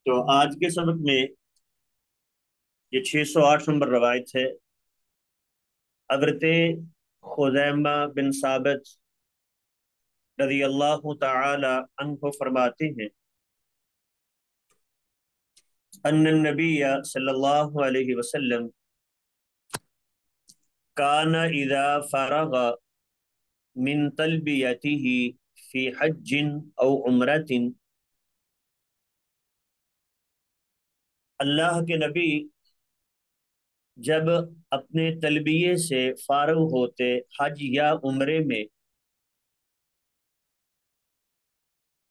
تو آج کے سبق میں یہ 608 نمبر روایت ہے۔ حضرت خزیمہ بن ثابت رضی اللہ تعالی عنہ فرماتے ہیں ان النبی صلی اللہ علیہ وسلم کان اذا فرغ من تلبیته فی حج او عمرۃ، اللہ کے نبی جب اپنے تلبیے سے فارغ ہوتے حج یا عمرے میں،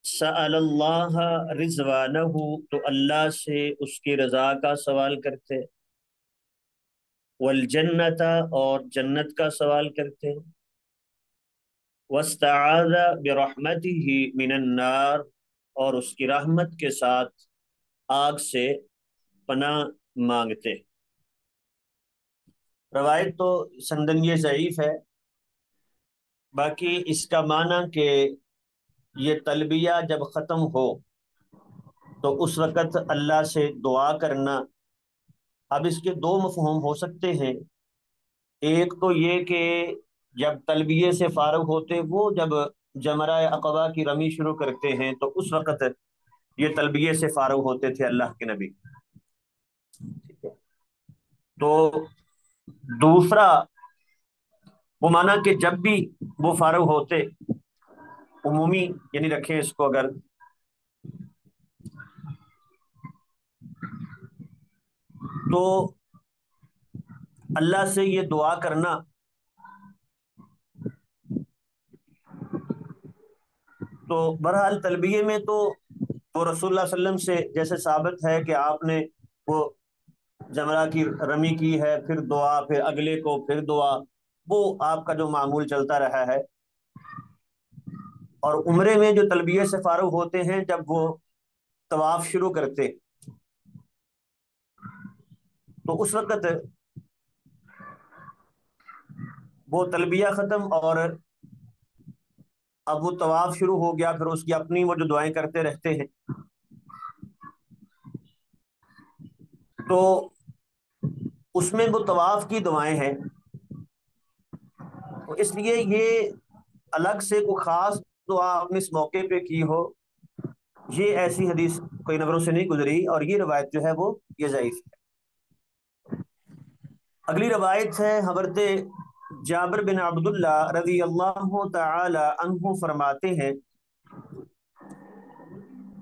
سأل اللہ رضوانہ، تو اللہ سے اس کی رضا کا سوال کرتے، والجنت، اور جنت کا سوال کرتے، واستعاذ برحمتہ من النار، اور اس کی رحمت کے ساتھ آگ سے پناہ مانگتے۔ روایت تو سندن یہ ضعیف ہے، باقی اس کا معنی کہ یہ تلبیہ جب ختم ہو تو اس وقت اللہ سے دعا کرنا۔ اب اس کے دو مفہوم ہو سکتے ہیں، ایک تو یہ کہ جب تلبیے سے فارغ ہوتے، وہ جب جمرہ عقبہ کی رمی شروع کرتے ہیں تو اس وقت یہ تلبیے سے فارغ ہوتے تھے اللہ کے نبی۔ تو دوسرا وہ مانا کہ جب بھی وہ فارغ ہوتے، عمومی یعنی رکھیں اس کو، اگر تو اللہ سے یہ دعا کرنا تو بہرحال تلبیے میں تو وہ رسول اللہ صلی اللہ علیہ وسلم سے جیسے ثابت ہے کہ آپ نے وہ جمرہ کی رمی کی ہے، پھر دعا، پھر اگلے کو پھر دعا، وہ آپ کا جو معمول چلتا رہا ہے۔ اور عمرے میں جو تلبیے سے فارغ ہوتے ہیں، جب وہ طواف شروع کرتے تو اس وقت وہ تلبیہ ختم اور اب وہ طواف شروع ہو گیا، پھر اس کی اپنی وہ جو دعائیں کرتے رہتے ہیں۔ تو اس میں وہ طواف کی دعائیں ہیں، تو اس لیے یہ الگ سے کوئی خاص دعا آپ نے اس موقع پہ کی ہو، یہ ایسی حدیث کوئی نظروں سے نہیں گزری، اور یہ روایت جو ہے وہ یہ ضعیف ہے۔ اگلی روایت ہے حضرت جابر بن عبداللہ رضی اللہ تعالی عنہ فرماتے ہیں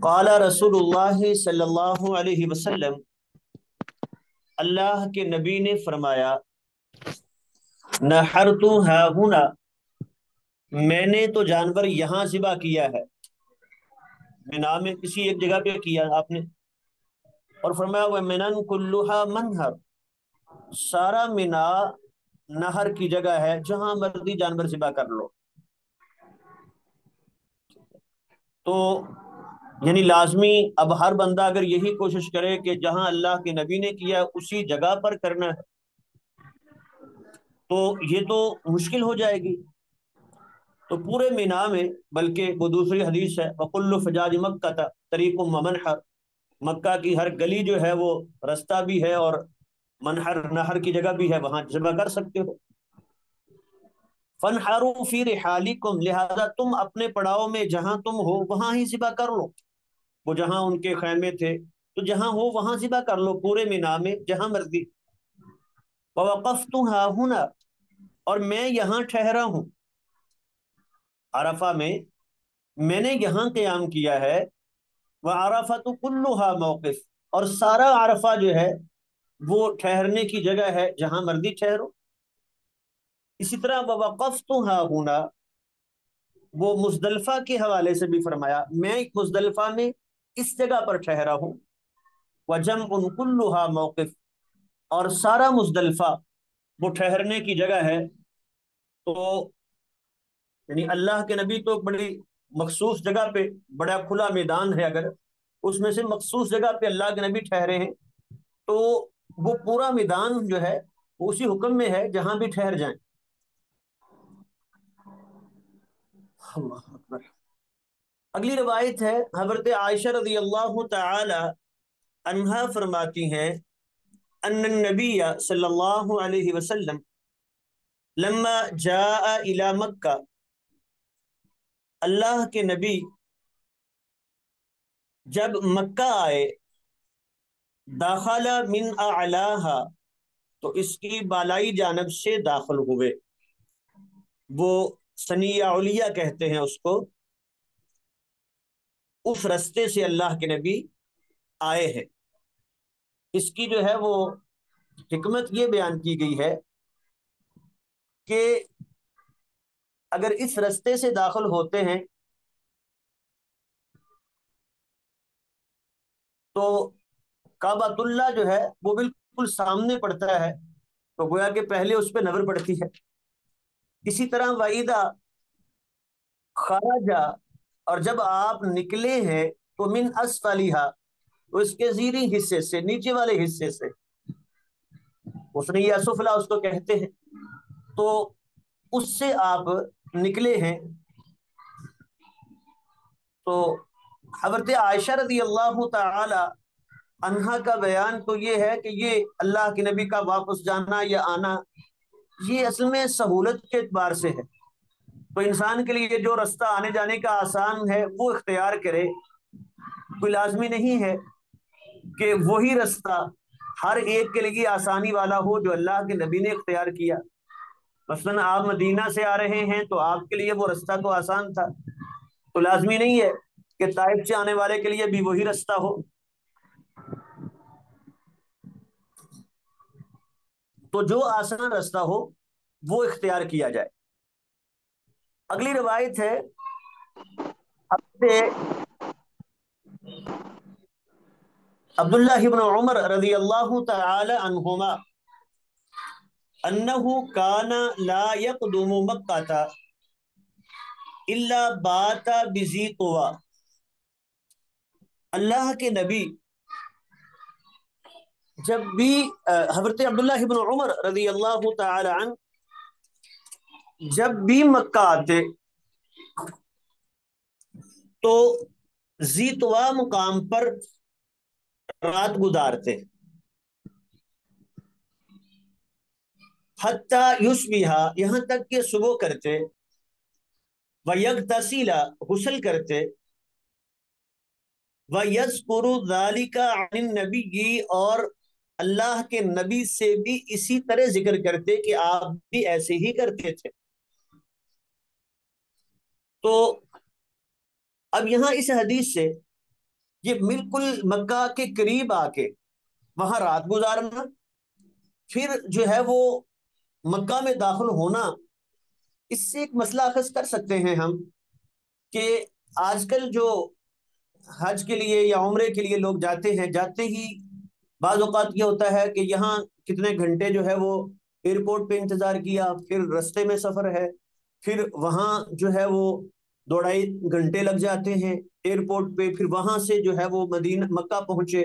قال رسول اللہ صلی اللہ علیہ وسلم، اللہ کے نبی نے فرمایا، نحرت ہا ہنا، میں نے تو جانور یہاں ذبح کیا ہے، منا میں کسی ایک جگہ پہ کیا آپ نے، اور فرمایا ومنن کلھا منہر، سارا منا نہر کی جگہ ہے، جہاں مرضی جانور ذبح کر لو۔ تو یعنی لازمی اب ہر بندہ اگر یہی کوشش کرے کہ جہاں اللہ کے نبی نے کیا اسی جگہ پر کرنا ہے تو یہ تو مشکل ہو جائے گی۔ تو پورے مینا میں، بلکہ وہ دوسری حدیث ہے وَكُلُّ فَجَاجِ مَكَّةَ طریق ومنحر، مکہ کی ہر گلی جو ہے وہ رستہ بھی ہے اور منحر نہر کی جگہ بھی ہے، وہاں ذبح کر سکتے ہو۔ فَانْحَرُوا فِي رِحَالِكُمْ، لہذا تم اپنے پڑاؤ میں جہاں تم ہو وہاں ہی ذبح کر لو۔ وہ جہاں ان کے خیمے تھے تو جہاں ہو وہاں ذبح کر لو، پورے مینا میں جہاں مرضی۔ وَوَقَفْتُ هَا هُنَا، اور میں یہاں ٹھہرا ہوں، عرفہ میں نے یہاں قیام کیا ہے۔ وَعَرَفَةُ كُلُّهَا موقف، اور سارا عرفہ جو ہے وہ ٹھہرنے کی جگہ ہے، جہاں مرضی ٹھہرو۔ اسی طرح وَوَقَفْتُ هَا هُنَا، وہ مزدلفہ کے حوالے سے بھی فرمایا، میں مزدلفہ میں اس جگہ پر ٹھہرا ہوں۔ وَجَمْعٌ كُلُّهَا موقف، اور سارا مزدلفہ وہ ٹھہرنے کی جگہ ہے۔ تو یعنی اللہ کے نبی تو بڑی مخصوص جگہ پہ، بڑا کھلا میدان ہے، اگر اس میں سے مخصوص جگہ پہ اللہ کے نبی ٹھہرے ہیں تو وہ پورا میدان جو ہے وہ اسی حکم میں ہے جہاں بھی ٹھہر جائیں۔ اللہ اکبر۔ اگلی روایت ہے حضرت عائشہ رضی اللہ تعالی عنہا فرماتی ہیں ان النبی صلی اللہ علیہ وسلم لما جاء الى مکہ، اللہ کے نبی جب مکہ آئے، داخل من اعلاها، تو اس کی بالائی جانب سے داخل ہوئے، وہ ثنیہ علیہ کہتے ہیں اس کو، اس رستے سے اللہ کے نبی آئے ہیں۔ اس کی جو ہے وہ حکمت یہ بیان کی گئی ہے کہ اگر اس رستے سے داخل ہوتے ہیں تو کعبۃ اللہ جو ہے وہ بالکل سامنے پڑتا ہے، تو گویا کہ پہلے اس پہ نظر پڑتی ہے۔ اسی طرح وعیدہ خراجہ، اور جب آپ نکلے ہیں تو من اسفلیہا، تو اس کے زیریں حصے سے، نیچے والے حصے سے، اس نے یہ سفلا اس کو کہتے ہیں، تو اس سے آپ نکلے ہیں۔ تو حضرت عائشہ رضی اللہ تعالی عنہا کا بیان تو یہ ہے کہ یہ اللہ کے نبی کا واپس جانا یا آنا یہ اصل میں سہولت کے اعتبار سے ہے، تو انسان کے لیے جو رستہ آنے جانے کا آسان ہے وہ اختیار کرے، کوئی لازمی نہیں ہے کہ وہی رستہ ہر ایک کے لیے آسانی والا ہو جو اللہ کے نبی نے اختیار کیا۔ مثلا آپ مدینہ سے آ رہے ہیں تو آپ کے لیے وہ رستہ تو آسان تھا، تو لازمی نہیں ہے کہ طائف سے آنے والے کے لیے بھی وہی رستہ ہو۔ تو جو آسان رستہ ہو وہ اختیار کیا جائے۔ اگلی روایت ہے حضرت عبداللہ بن عمر رضی اللہ تعالی عنہما انہ کان لا یقدم مکہ الا بات بذی طویٰ، اللہ کے نبی جب بھی حضرت عبداللہ بن عمر رضی اللہ تعالی عنہ جب بھی مکہ آتے تو ذی طویٰ مقام پر رات گزارتے، حتیٰ یصبح، یہاں تک کہ صبح کرتے، ویغتسل، غسل کرتے، وَيَذْكُرُ ذَلِكَ عَنِ النَّبِيِّ، اور اللہ کے نبی سے بھی اسی طرح ذکر کرتے کہ آپ بھی ایسے ہی کرتے تھے۔ تو اب یہاں اس حدیث سے یہ بالکل مکہ کے قریب آ کے وہاں رات گزارنا، پھر جو ہے وہ مکہ میں داخل ہونا، اس سے ایک مسئلہ اخذ کر سکتے ہیں ہم کہ آج کل جو حج کے لیے یا عمرے کے لیے لوگ جاتے ہیں، جاتے ہی بعض اوقات یہ ہوتا ہے کہ یہاں کتنے گھنٹے جو ہے وہ ایئرپورٹ پہ انتظار کیا، پھر رستے میں سفر ہے، پھر وہاں جو ہے وہ 2.5 گھنٹے لگ جاتے ہیں ایئرپورٹ پہ، پھر وہاں سے جو ہے وہ مدینہ مکہ پہنچے۔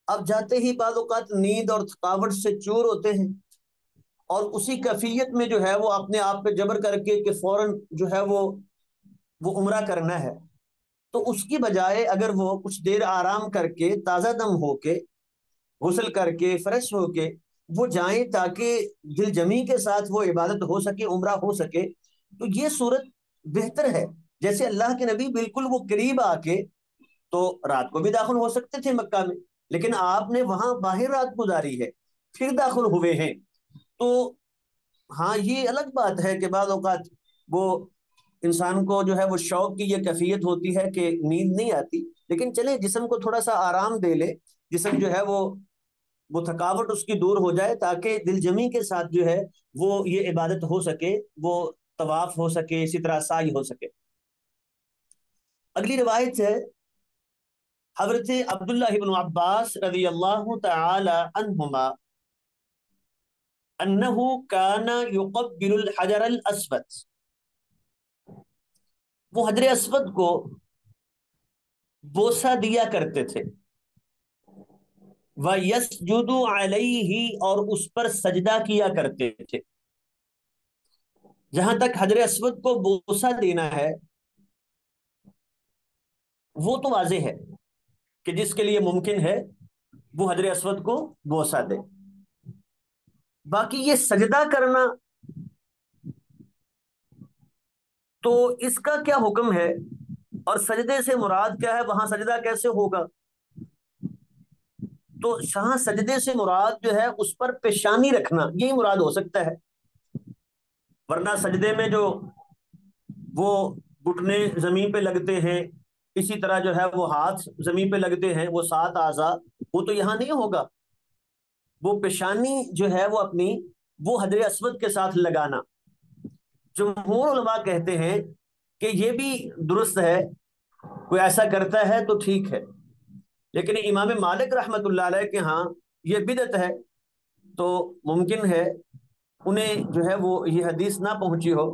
اب جاتے ہی بعض اوقات نیند اور تھکاوٹ سے چور ہوتے ہیں، اور اسی کیفیت میں جو ہے وہ اپنے آپ پہ جبر کر کے کہ فوراً جو ہے وہ عمرہ کرنا ہے، تو اس کی بجائے اگر وہ کچھ دیر آرام کر کے تازہ دم ہو کے غسل کر کے فریش ہو کے وہ جائیں تاکہ دل جمی کے ساتھ وہ عبادت ہو سکے، عمرہ ہو سکے، تو یہ صورت بہتر ہے۔ جیسے اللہ کے نبی بالکل وہ قریب آ کے تو رات کو بھی داخل ہو سکتے تھے مکہ میں، لیکن آپ نے وہاں باہر رات گزاری ہے پھر داخل ہوئے ہیں، تو ہاں یہ الگ بات ہے کہ بعض اوقات وہ انسان کو جو ہے وہ شوق کی یہ کیفیت ہوتی ہے کہ نیند نہیں آتی، لیکن چلے جسم کو تھوڑا سا آرام دے لے، جسم جو ہے وہ تھکاوٹ اس کی دور ہو جائے تاکہ دل جمی کے ساتھ جو ہے وہ یہ عبادت ہو سکے، وہ طواف ہو سکے، اسی طرح سعی ہو سکے۔ اگلی روایت ہے حضرت عبداللہ بن عباس رضی اللہ تعالی عنہما انہ کان یقبل الحجر الاسود، وہ حجر اسود کو بوسہ دیا کرتے تھے، وَيَسْجُدُ عَلَيْهِ، اور اس پر سجدہ کیا کرتے تھے۔ جہاں تک حجر اسود کو بوسہ دینا ہے وہ تو واضح ہے کہ جس کے لیے ممکن ہے وہ حجر اسود کو بوسہ دے۔ باقی یہ سجدہ کرنا، تو اس کا کیا حکم ہے اور سجدے سے مراد کیا ہے، وہاں سجدہ کیسے ہوگا؟ تو یہاں سجدے سے مراد جو ہے اس پر پیشانی رکھنا، یہی مراد ہو سکتا ہے، ورنہ سجدے میں جو وہ گھٹنے زمین پہ لگتے ہیں، اسی طرح جو ہے وہ ہاتھ زمین پہ لگتے ہیں، وہ 7 اعضاء، وہ تو یہاں نہیں ہوگا۔ وہ پیشانی جو ہے وہ اپنی، وہ حجر اسود کے ساتھ لگانا، جمہور علماء کہتے ہیں کہ یہ بھی درست ہے، کوئی ایسا کرتا ہے تو ٹھیک ہے، لیکن امام مالک رحمت اللہ علیہ کے ہاں یہ بدعت ہے، تو ممکن ہے انہیں جو ہے وہ یہ حدیث نہ پہنچی ہو،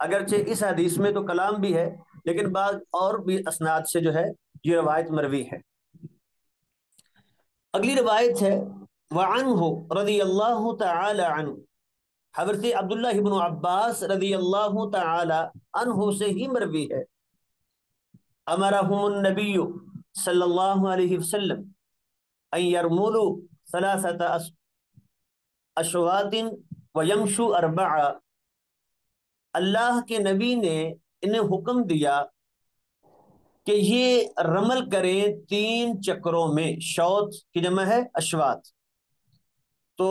اگرچہ اس حدیث میں تو کلام بھی ہے، لیکن بعض اور بھی اسناد سے جو ہے یہ روایت مروی ہے۔ اگلی روایت ہے وعنہ رضی اللہ تعالی عنہ، حضرت عبداللہ ابن عباس رضی اللہ تعالی عنہ سے ہی مروی ہے، امرهم النبی صلی اللہ علیہ وسلم ان یرملوا 3 اشواط ویمشوا 4، اللہ کے نبی نے انہیں حکم دیا کہ یہ رمل کریں 3 چکروں میں، شوط کی جمع ہے اشواط، تو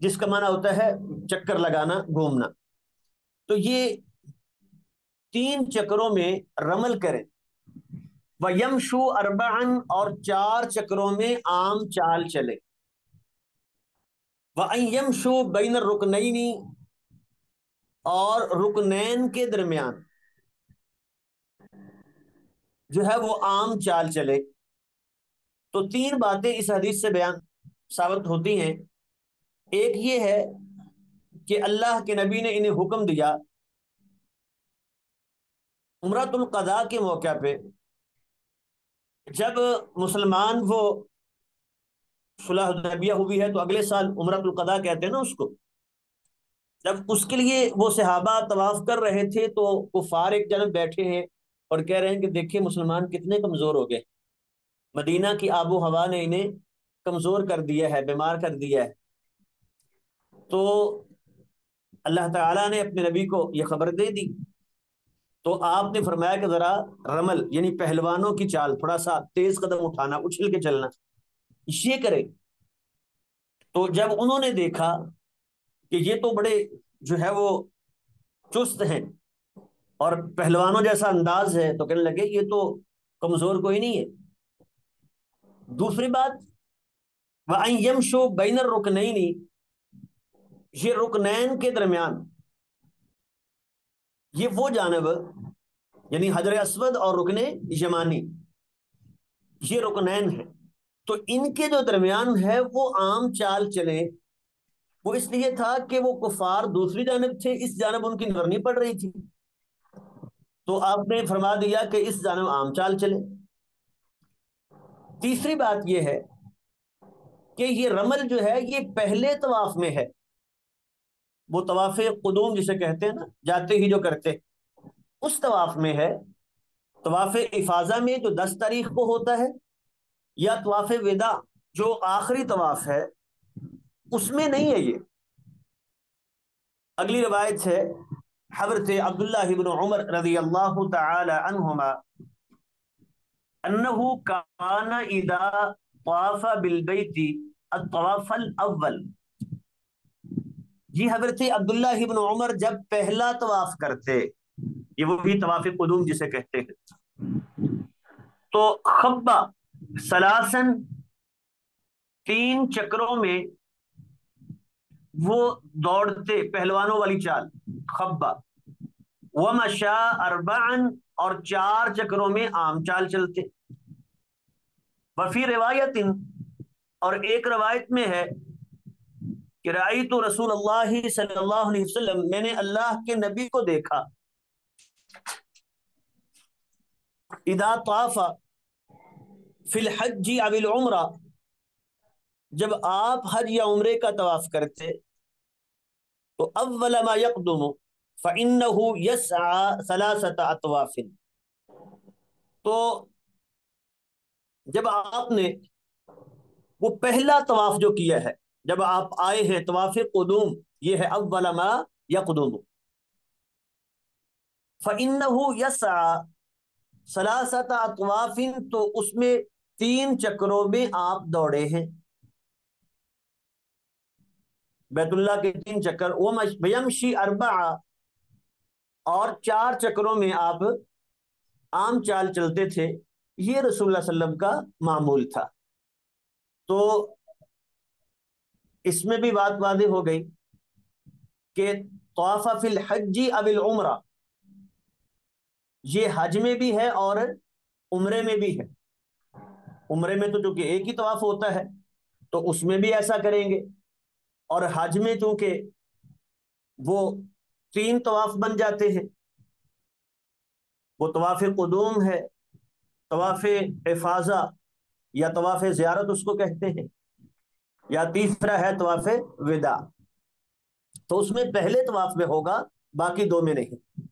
جس کا معنی ہوتا ہے چکر لگانا، گھومنا، تو یہ 3 چکروں میں رمل کریں، وَيَمْشُوا أَرْبَعًا، اور 4 چکروں میں عام چال چلے، وَأَن يَمْشُوا بَيْنَ الرُّكْنَيْنِ، اور رکنین کے درمیان جو ہے وہ عام چال چلے۔ تو 3 باتیں اس حدیث سے بیان ثابت ہوتی ہیں، ایک یہ ہے کہ اللہ کے نبی نے انہیں حکم دیا عمرۃ القضاء کے موقع پہ، جب مسلمان وہ صلح حدیبیہ ہوئی ہے تو اگلے سال عمرۃ القضاء کہتے ہیں نا اس کو، جب اس کے لیے وہ صحابہ طواف کر رہے تھے تو کفار ایک جانب بیٹھے ہیں اور کہہ رہے ہیں کہ دیکھیں مسلمان کتنے کمزور ہو گئے، مدینہ کی آب و ہوا نے انہیں کمزور کر دیا ہے، بیمار کر دیا ہے۔ تو اللہ تعالیٰ نے اپنے نبی کو یہ خبر دے دی، تو آپ نے فرمایا کہ ذرا رمل یعنی پہلوانوں کی چال، تھوڑا سا تیز قدم اٹھانا، اچھل کے چلنا، یہ کرے۔ تو جب انہوں نے دیکھا کہ یہ تو بڑے جو ہے وہ چست ہیں اور پہلوانوں جیسا انداز ہے، تو کہنے لگے یہ تو کمزور کوئی نہیں ہے۔ دوسری بات وَأَن يَمْشُوا بَيْنَ الرُّكْنَيْنِ، یہ رکنین کے درمیان، یہ وہ جانب یعنی حجر اسود اور رکن یمانی، یہ رکنین ہیں، تو ان کے جو درمیان ہے وہ عام چال چلے۔ وہ اس لیے تھا کہ وہ کفار دوسری جانب تھے، اس جانب ان کی نظر نہیں پڑ رہی تھی، تو آپ نے فرما دیا کہ اس جانب عام چال چلے۔ تیسری بات یہ ہے کہ یہ رمل جو ہے یہ پہلے طواف میں ہے، وہ طواف قدوم جسے کہتے ہیں نا، جاتے ہی جو کرتے، اس طواف میں ہے۔ طواف افاضہ میں جو 10 تاریخ کو ہوتا ہے، یا طواف وداع جو آخری طواف ہے، اس میں نہیں ہے یہ۔ اگلی روایت ہے حضرت عبداللہ بن عمر رضی اللہ تعالی عنہما انہ کان اذا طاف بالبیت الطواف الاول، جی حضرت عبداللہ بن عمر جب پہلا طواف کرتے، یہ وہ بھی طواف قدوم جسے کہتے ہیں، تو خبا سلاسن، 3 چکروں میں وہ دوڑتے، پہلوانوں والی چال خبا، ومشا 4، اور 4 چکروں میں عام چال چلتے۔ وفی روایت، اور ایک روایت میں ہے کہ رأیت رسول اللہ صلی اللہ علیہ وسلم، میں نے اللہ کے نبی کو دیکھا، اذا طاف فی الحج او العمرہ، جب آپ حج یا عمرے کا طواف کرتے، تو اول ما یقدم فإنه يسعى 3 اطواف، تو جب آپ نے وہ پہلا طواف جو کیا ہے، جب آپ آئے ہیں طواف قدوم، یہ ہے اول ما یقدم، فإنه يسعى ثلاثة اطواف، تو اس میں 3 چکروں میں آپ دوڑے ہیں، بیت اللہ کے 3 چکر، وہ ویمشی 4، اور 4 چکروں میں آپ عام چال چلتے تھے، یہ رسول اللہ صلی اللہ علیہ وسلم کا معمول تھا۔ تو اس میں بھی بات واضح ہو گئی کہ طواف فی الحج اب العمرہ، یہ حج میں بھی ہے اور عمرے میں بھی ہے۔ عمرے میں تو چونکہ ایک ہی طواف ہوتا ہے تو اس میں بھی ایسا کریں گے، اور حج میں چونکہ وہ 3 طواف بن جاتے ہیں، وہ طواف قدوم ہے، طواف افاضہ یا طواف زیارت اس کو کہتے ہیں، یا تیسرا ہے طواف وداع، تو اس میں پہلے طواف میں ہوگا، باقی 2 میں نہیں۔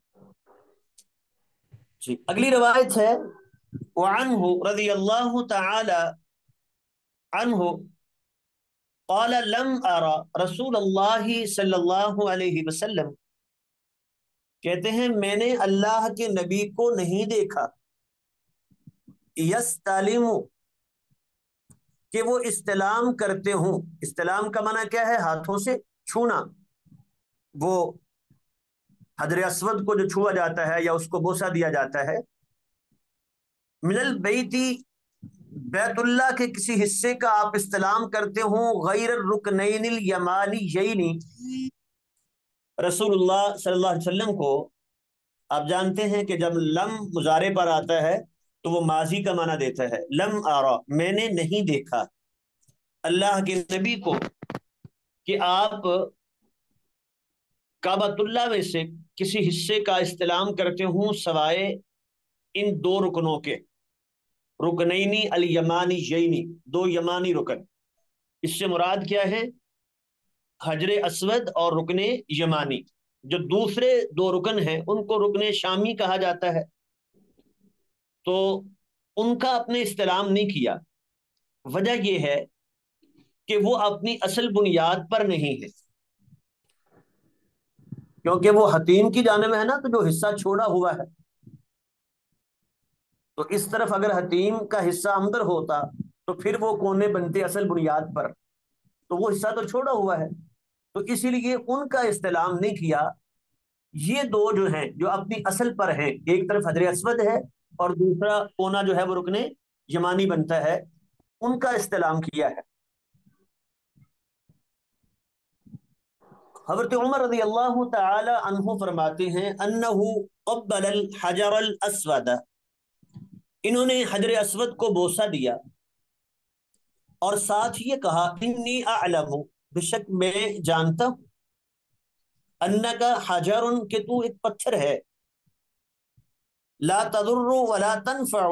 جی اگلی روایت ہے، وعنہ رضی اللہ تعالی عنہ قال لم ارى رسول اللہ صلی اللہ علیہ وسلم، کہتے ہیں میں نے اللہ کے نبی کو نہیں دیکھا، یستلم، کہ وہ استلام کرتے ہوں، استلام کا معنی کیا ہے؟ ہاتھوں سے چھونا، وہ حجر اسود کو جو چھوا جاتا ہے یا اس کو بوسہ دیا جاتا ہے، من البیتی، بیت اللہ کے کسی حصے کا آپ استلام کرتے ہوں، غیر الرکنین الیمانیین، رسول اللہ صلی اللہ علیہ وسلم کو آپ جانتے ہیں کہ جب لم مضارع پر آتا ہے تو وہ ماضی کا معنی دیتا ہے، لم آرا، میں نے نہیں دیکھا اللہ کے نبی کو کہ آپ کعبۃ اللہ میں سے کسی حصے کا استلام کرتے ہوں سوائے ان 2 رکنوں کے، رکنینی الیمانیین، 2 یمانی رکن۔ اس سے مراد کیا ہے؟ حجر اسود اور رکن یمانی، جو دوسرے 2 رکن ہیں ان کو رکن شامی کہا جاتا ہے، تو ان کا اپنے استلام نہیں کیا۔ وجہ یہ ہے کہ وہ اپنی اصل بنیاد پر نہیں ہے، کیونکہ وہ حتیم کی جانب ہے نا، تو جو حصہ چھوڑا ہوا ہے، تو اس طرف اگر حتیم کا حصہ اندر ہوتا تو پھر وہ کونے بنتے اصل بنیاد پر، تو وہ حصہ تو چھوڑا ہوا ہے، تو اسی لیے ان کا استلام نہیں کیا۔ یہ 2 جو ہیں جو اپنی اصل پر ہیں، ایک طرف حجر اسود ہے اور دوسرا کونا جو ہے وہ رکن یمانی بنتا ہے، ان کا استلام کیا ہے۔ حضرت عمر رضی اللہ تعالی عنہ فرماتے ہیں، انہ قبل الحجر الاسود، انہوں نے حجر اسود کو بوسہ دیا اور ساتھ یہ کہا، انی اعلم، بے شک میں جانتا ہوں، انکا حجر، کہ تو ایک پتھر ہے، لا تضر ولا تنفع،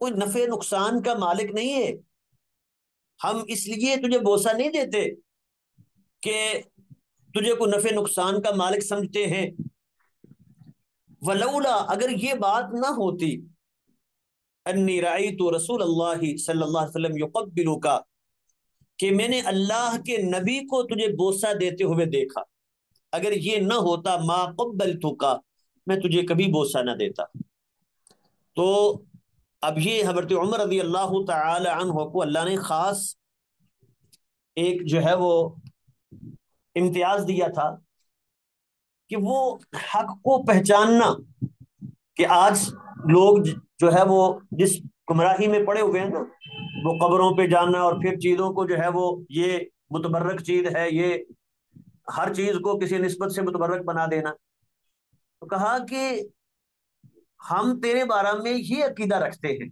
کوئی نفع نقصان کا مالک نہیں ہے، ہم اس لیے تجھے بوسہ نہیں دیتے کہ تجھے کوئی نفع نقصان کا مالک سمجھتے ہیں، ولولا، اگر یہ بات نہ ہوتی، انی رأیت رسول اللہ صلی اللہ علیہ وسلم یقبلک، کہ میں نے اللہ کے نبی کو تجھے بوسہ دیتے ہوئے دیکھا، اگر یہ نہ ہوتا، ما قبلتک، میں تجھے کبھی بوسہ نہ دیتا۔ تو اب یہ حضرت عمر رضی اللہ تعالی عنہ کو اللہ نے خاص ایک جو ہے وہ امتیاز دیا تھا کہ وہ حق کو پہچاننا، کہ آج لوگ جو ہے وہ جس گمراہی میں پڑے ہوئے ہیں نا، وہ قبروں پہ جانا اور پھر چیزوں کو جو ہے وہ یہ متبرک چیز ہے، یہ ہر چیز کو کسی نسبت سے متبرک بنا دینا، تو کہا کہ ہم تیرے بارے میں یہ عقیدہ رکھتے ہیں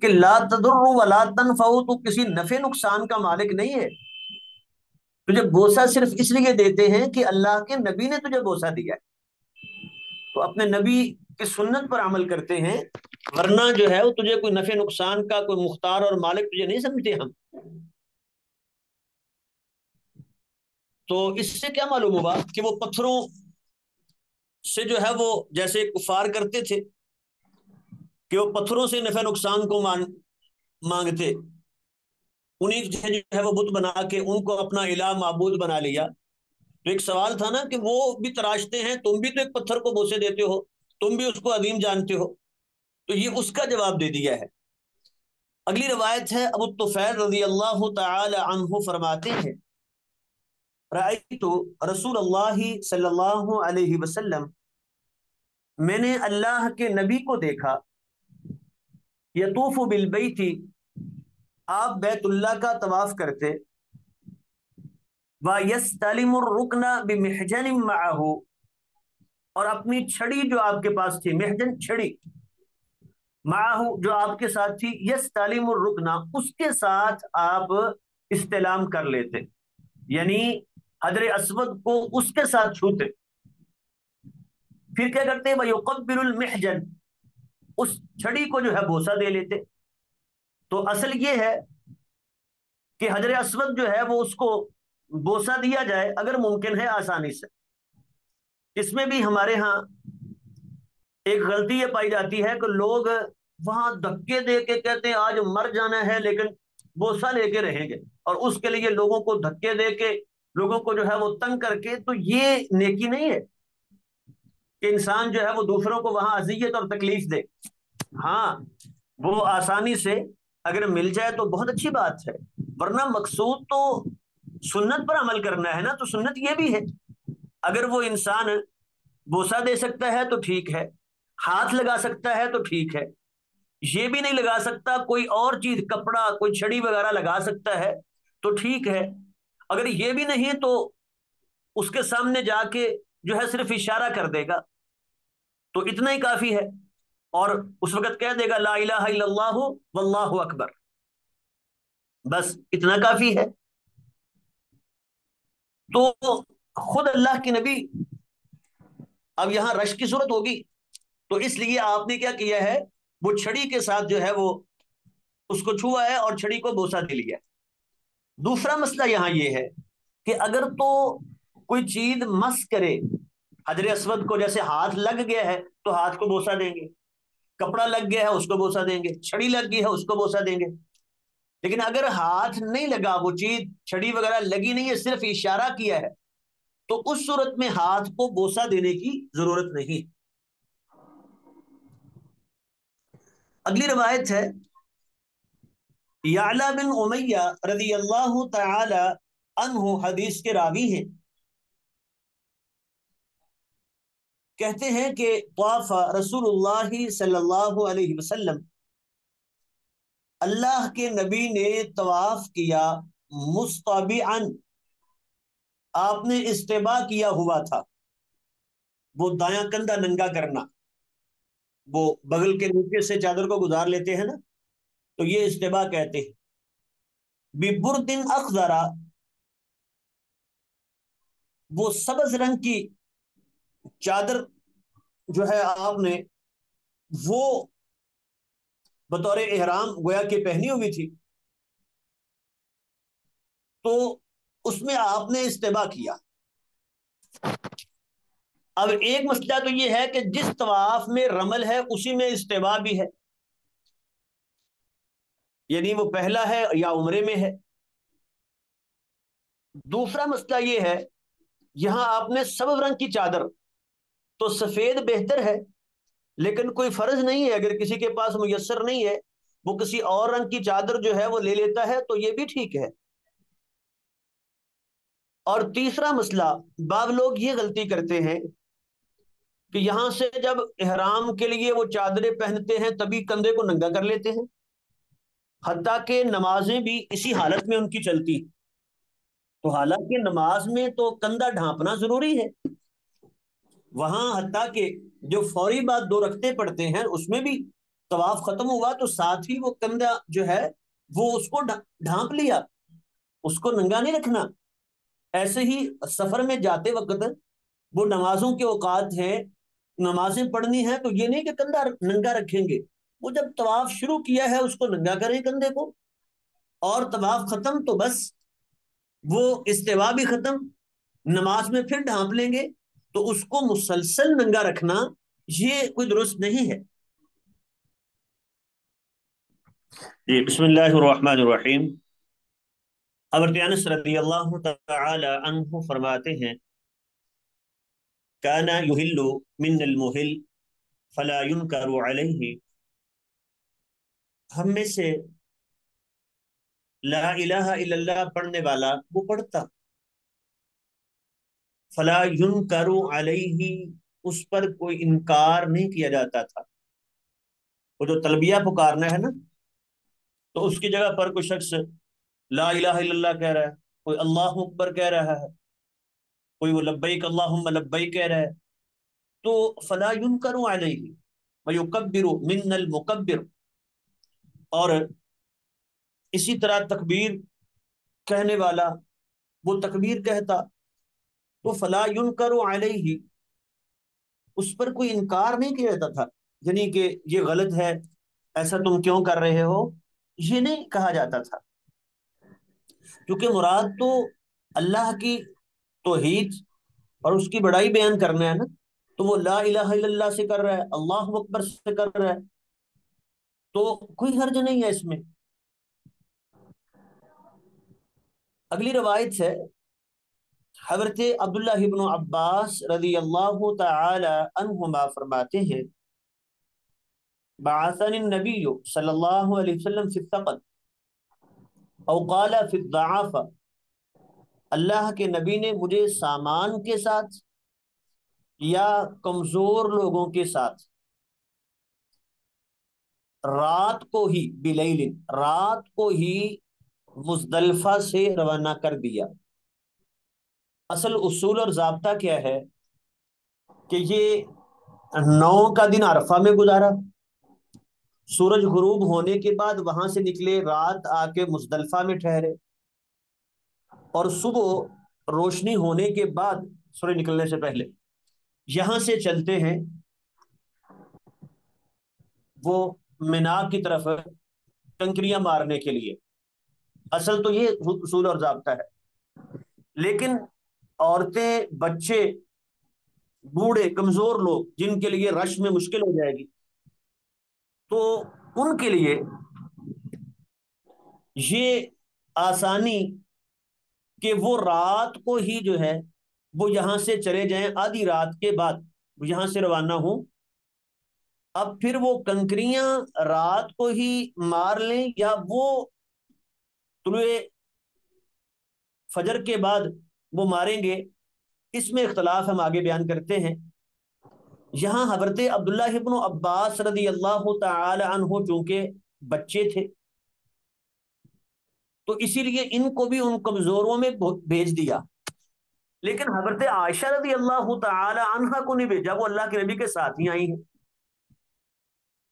کہ لا تضر ولا تنفع، تو کسی نفع نقصان کا مالک نہیں ہے، تجھے بوسہ صرف اس لیے دیتے ہیں کہ اللہ کے نبی نے تجھے بوسہ دیا ہے، تو اپنے نبی کی سنت پر عمل کرتے ہیں، ورنہ جو ہے وہ تجھے کوئی نفع نقصان کا کوئی مختار اور مالک تجھے نہیں سمجھتے ہم۔ تو اس سے کیا معلوم ہوا کہ وہ پتھروں سے جو ہے وہ جیسے کفار کرتے تھے کہ وہ پتھروں سے نفع نقصان کو مانگتے، انہیں جو ہے وہ بت بنا کے ان کو اپنا الہ معبود بنا لیا۔ تو ایک سوال تھا نا کہ وہ بھی تراشتے ہیں، تم بھی تو ایک پتھر کو بوسے دیتے ہو، تم بھی اس کو عظیم جانتے ہو، تو یہ اس کا جواب دے دیا ہے۔ اگلی روایت ہے، ابو الطفیل رضی اللہ تعالی عنہ فرماتے ہیں، رأیت رسول اللہ صلی اللہ علیہ وسلم، میں نے اللہ کے نبی کو دیکھا، یطوف بالبیت، آپ بیت اللہ کا طواف کرتے، وَيَسْتَلِمُ الرُّكْنَ بِمِحْجَنٍ مَعَهُ، اور اپنی چھڑی جو آپ کے پاس تھی، محجن چھڑی، معاہو جو آپ کے ساتھ تھی، یستعلم الرکنا، اس کے ساتھ آپ استلام کر لیتے، یعنی حجر اسود کو اس کے ساتھ چھوتے، پھر کیا کرتے، وَيُقَبِّلُ الْمِحْجَن، اس چھڑی کو جو ہے بوسہ دے لیتے۔ تو اصل یہ ہے کہ حجر اسود جو ہے وہ اس کو بوسہ دیا جائے اگر ممکن ہے آسانی سے۔ اس میں بھی ہمارے ہاں ایک غلطی یہ پائی جاتی ہے کہ لوگ وہاں دھکے دے کے کہتے ہیں آج مر جانا ہے لیکن بوسہ لے کے رہیں گے، اور اس کے لیے لوگوں کو دھکے دے کے، لوگوں کو جو ہے وہ تنگ کر کے، تو یہ نیکی نہیں ہے کہ انسان جو ہے وہ دوسروں کو وہاں اذیت اور تکلیف دے۔ ہاں، وہ آسانی سے اگر مل جائے تو بہت اچھی بات ہے، ورنہ مقصود تو سنت پر عمل کرنا ہے نا، تو سنت یہ بھی ہے، اگر وہ انسان بوسہ دے سکتا ہے تو ٹھیک ہے، ہاتھ لگا سکتا ہے تو ٹھیک ہے، یہ بھی نہیں لگا سکتا، کوئی اور چیز، کپڑا، کوئی چھڑی وغیرہ لگا سکتا ہے تو ٹھیک ہے، اگر یہ بھی نہیں تو اس کے سامنے جا کے جو ہے صرف اشارہ کر دے گا تو اتنا ہی کافی ہے، اور اس وقت کہہ دے گا لا الہ الا اللہ واللہ اکبر، بس اتنا کافی ہے۔ تو خود اللہ کے نبی، اب یہاں رش کی صورت ہوگی تو اس لیے آپ نے کیا کیا ہے، وہ چھڑی کے ساتھ جو ہے وہ اس کو چھوا ہے اور چھڑی کو بوسہ دے لیا ہے۔ دوسرا مسئلہ یہاں یہ ہے کہ اگر تو کوئی چیز مس کرے حجر اسود کو، جیسے ہاتھ لگ گیا ہے تو ہاتھ کو بوسہ دیں گے، کپڑا لگ گیا ہے اس کو بوسہ دیں گے، چھڑی لگ گئی ہے اس کو بوسہ دیں گے، لیکن اگر ہاتھ نہیں لگا، وہ چیز چھڑی وغیرہ لگی نہیں ہے، صرف اشارہ کیا ہے، تو اس صورت میں ہاتھ کو بوسہ دینے کی ضرورت نہیں۔ اگلی روایت ہے، یعلا بن امیہ رضی اللہ تعالی عنہ حدیث کے راوی ہیں، کہتے ہیں کہ طاف رسول اللہ صلی اللہ علیہ وسلم، اللہ کے نبی نے طواف کیا، مستبعا، آپ نے استباء کیا ہوا تھا، وہ دایاں کندھا ننگا کرنا، وہ بغل کے نیچے سے چادر کو گزار لیتے ہیں نا، تو یہ استباء کہتے ہیں۔ ببرد اخضر، وہ سبز رنگ کی چادر جو ہے آپ نے وہ بطور احرام گویا کہ پہنی ہوئی تھی، تو اس میں آپ نے استباء کیا۔ اب ایک مسئلہ تو یہ ہے کہ جس طواف میں رمل ہے اسی میں استباء بھی ہے، یعنی وہ پہلا ہے یا عمرے میں ہے۔ دوسرا مسئلہ یہ ہے، یہاں آپ نے سبز رنگ کی چادر، تو سفید بہتر ہے، لیکن کوئی فرض نہیں ہے، اگر کسی کے پاس میسر نہیں ہے وہ کسی اور رنگ کی چادر جو ہے وہ لے لیتا ہے تو یہ بھی ٹھیک ہے۔ اور تیسرا مسئلہ، بعض لوگ یہ غلطی کرتے ہیں کہ یہاں سے جب احرام کے لیے وہ چادریں پہنتے ہیں تبھی کندھے کو ننگا کر لیتے ہیں، حتیٰ کہ نمازیں بھی اسی حالت میں ان کی چلتی، تو حالانکہ نماز میں تو کندھا ڈھانپنا ضروری ہے، وہاں حتیٰ کہ جو فوری بعد دو رکعتیں پڑھتے ہیں اس میں بھی طواف ختم ہوا تو ساتھ ہی وہ کندھا جو ہے وہ اس کو ڈھانپ لیا، اس کو ننگا نہیں رکھنا۔ ایسے ہی سفر میں جاتے وقت وہ نمازوں کے اوقات ہیں، نمازیں پڑھنی ہیں، تو یہ نہیں کہ کندھا ننگا رکھیں گے، وہ جب طواف شروع کیا ہے اس کو ننگا کریں کندھے کو، اور طواف ختم تو بس وہ استوا بھی ختم، نماز میں پھر ڈھانپ لیں گے، تو اس کو مسلسل ننگا رکھنا یہ کوئی درست نہیں ہے۔ جی بسم اللہ الرحمن الرحیم۔ حضرت انس رضی اللہ تعالی عنہ فرماتے ہیں، کانا یحل من المحل فلا ينکر علیہ، ہم میں سے لا الہ الا اللہ پڑھنے والا وہ پڑھتا، فلا ينکر علیہ، اس پر کوئی انکار نہیں کیا جاتا تھا۔ وہ جو تلبیہ پکارنا ہے نا، تو اس کی جگہ پر کوئی شخص لا الہ الا اللہ کہہ رہا ہے، کوئی اللہ اکبر کہہ رہا ہے، کوئی وہ لبیک اللہم لبیک کہہ رہا ہے، تو فلا ينکر علیہ ویکبر من المکبر، اور اسی طرح تکبیر کہنے والا وہ تکبیر کہتا، تو فلا ينکر علیہ، اس پر کوئی انکار نہیں کیا جاتا تھا، یعنی کہ یہ غلط ہے، ایسا تم کیوں کر رہے ہو، یہ نہیں کہا جاتا تھا، کیونکہ مراد تو اللہ کی توحید اور اس کی بڑائی بیان کرنا ہے نا، تو وہ لا الہ الا اللہ سے کر رہا ہے، اللہ اکبر سے کر رہا ہے، تو کوئی حرج نہیں ہے اس میں۔ اگلی روایت ہے، حضرت عبداللہ ابن عباس رضی اللہ تعالی عنہما فرماتے ہیں، بعثني النبی صلی اللہ علیہ وسلم فی الثقل او قال فی الضعاف، اللہ کے نبی نے مجھے سامان کے ساتھ یا کمزور لوگوں کے ساتھ رات کو ہی بلیل، رات کو ہی مزدلفہ سے روانہ کر دیا۔ اصل اصول اور ضابطہ کیا ہے کہ یہ 9 کا دن عرفہ میں گزارا، سورج غروب ہونے کے بعد وہاں سے نکلے، رات آ کے مزدلفہ میں ٹھہرے، اور صبح روشنی ہونے کے بعد سورج نکلنے سے پہلے یہاں سے چلتے ہیں وہ مینا کی طرف کنکریاں مارنے کے لیے۔ اصل تو یہ اصول اور ضابطہ ہے، لیکن عورتیں، بچے، بوڑھے، کمزور لوگ جن کے لیے رش میں مشکل ہو جائے گی، تو ان کے لیے یہ آسانی کہ وہ رات کو ہی جو ہے وہ یہاں سے چلے جائیں، آدھی رات کے بعد یہاں سے روانہ ہوں، اب پھر وہ کنکریاں رات کو ہی مار لیں یا وہ طلوع فجر کے بعد وہ ماریں گے، اس میں اختلاف ہم آگے بیان کرتے ہیں۔ یہاں حضرت عبداللہ ابن عباس رضی اللہ تعالی عنہ چونکہ بچے تھے، تو اسی لیے ان کو بھی ان کمزوروں میں بھیج دیا، لیکن حضرت عائشہ رضی اللہ تعالی عنہ کو نہیں بھیجا، وہ اللہ کے نبی کے ساتھ ہی آئی ہیں۔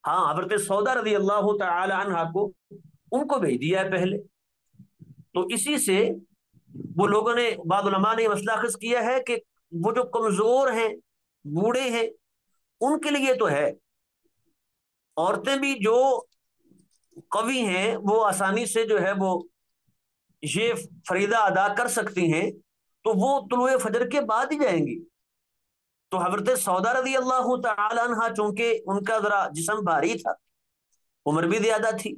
ہاں، حضرت سودا رضی اللہ تعالی عنہ کو ان کو بھیج دیا ہے پہلے، تو اسی سے وہ لوگوں نے، بعض علماء نے یہ مسئلہ اخذ کیا ہے کہ وہ جو کمزور ہیں، بوڑھے ہیں، ان کے لیے تو ہے، عورتیں بھی جو قوی ہیں وہ آسانی سے جو ہے وہ یہ فریضہ ادا کر سکتی ہیں، تو وہ طلوع فجر کے بعد ہی جائیں گی۔ تو حضرت سودا رضی اللہ تعالی عنہ چونکہ ان کا ذرا جسم بھاری تھا، عمر بھی زیادہ تھی،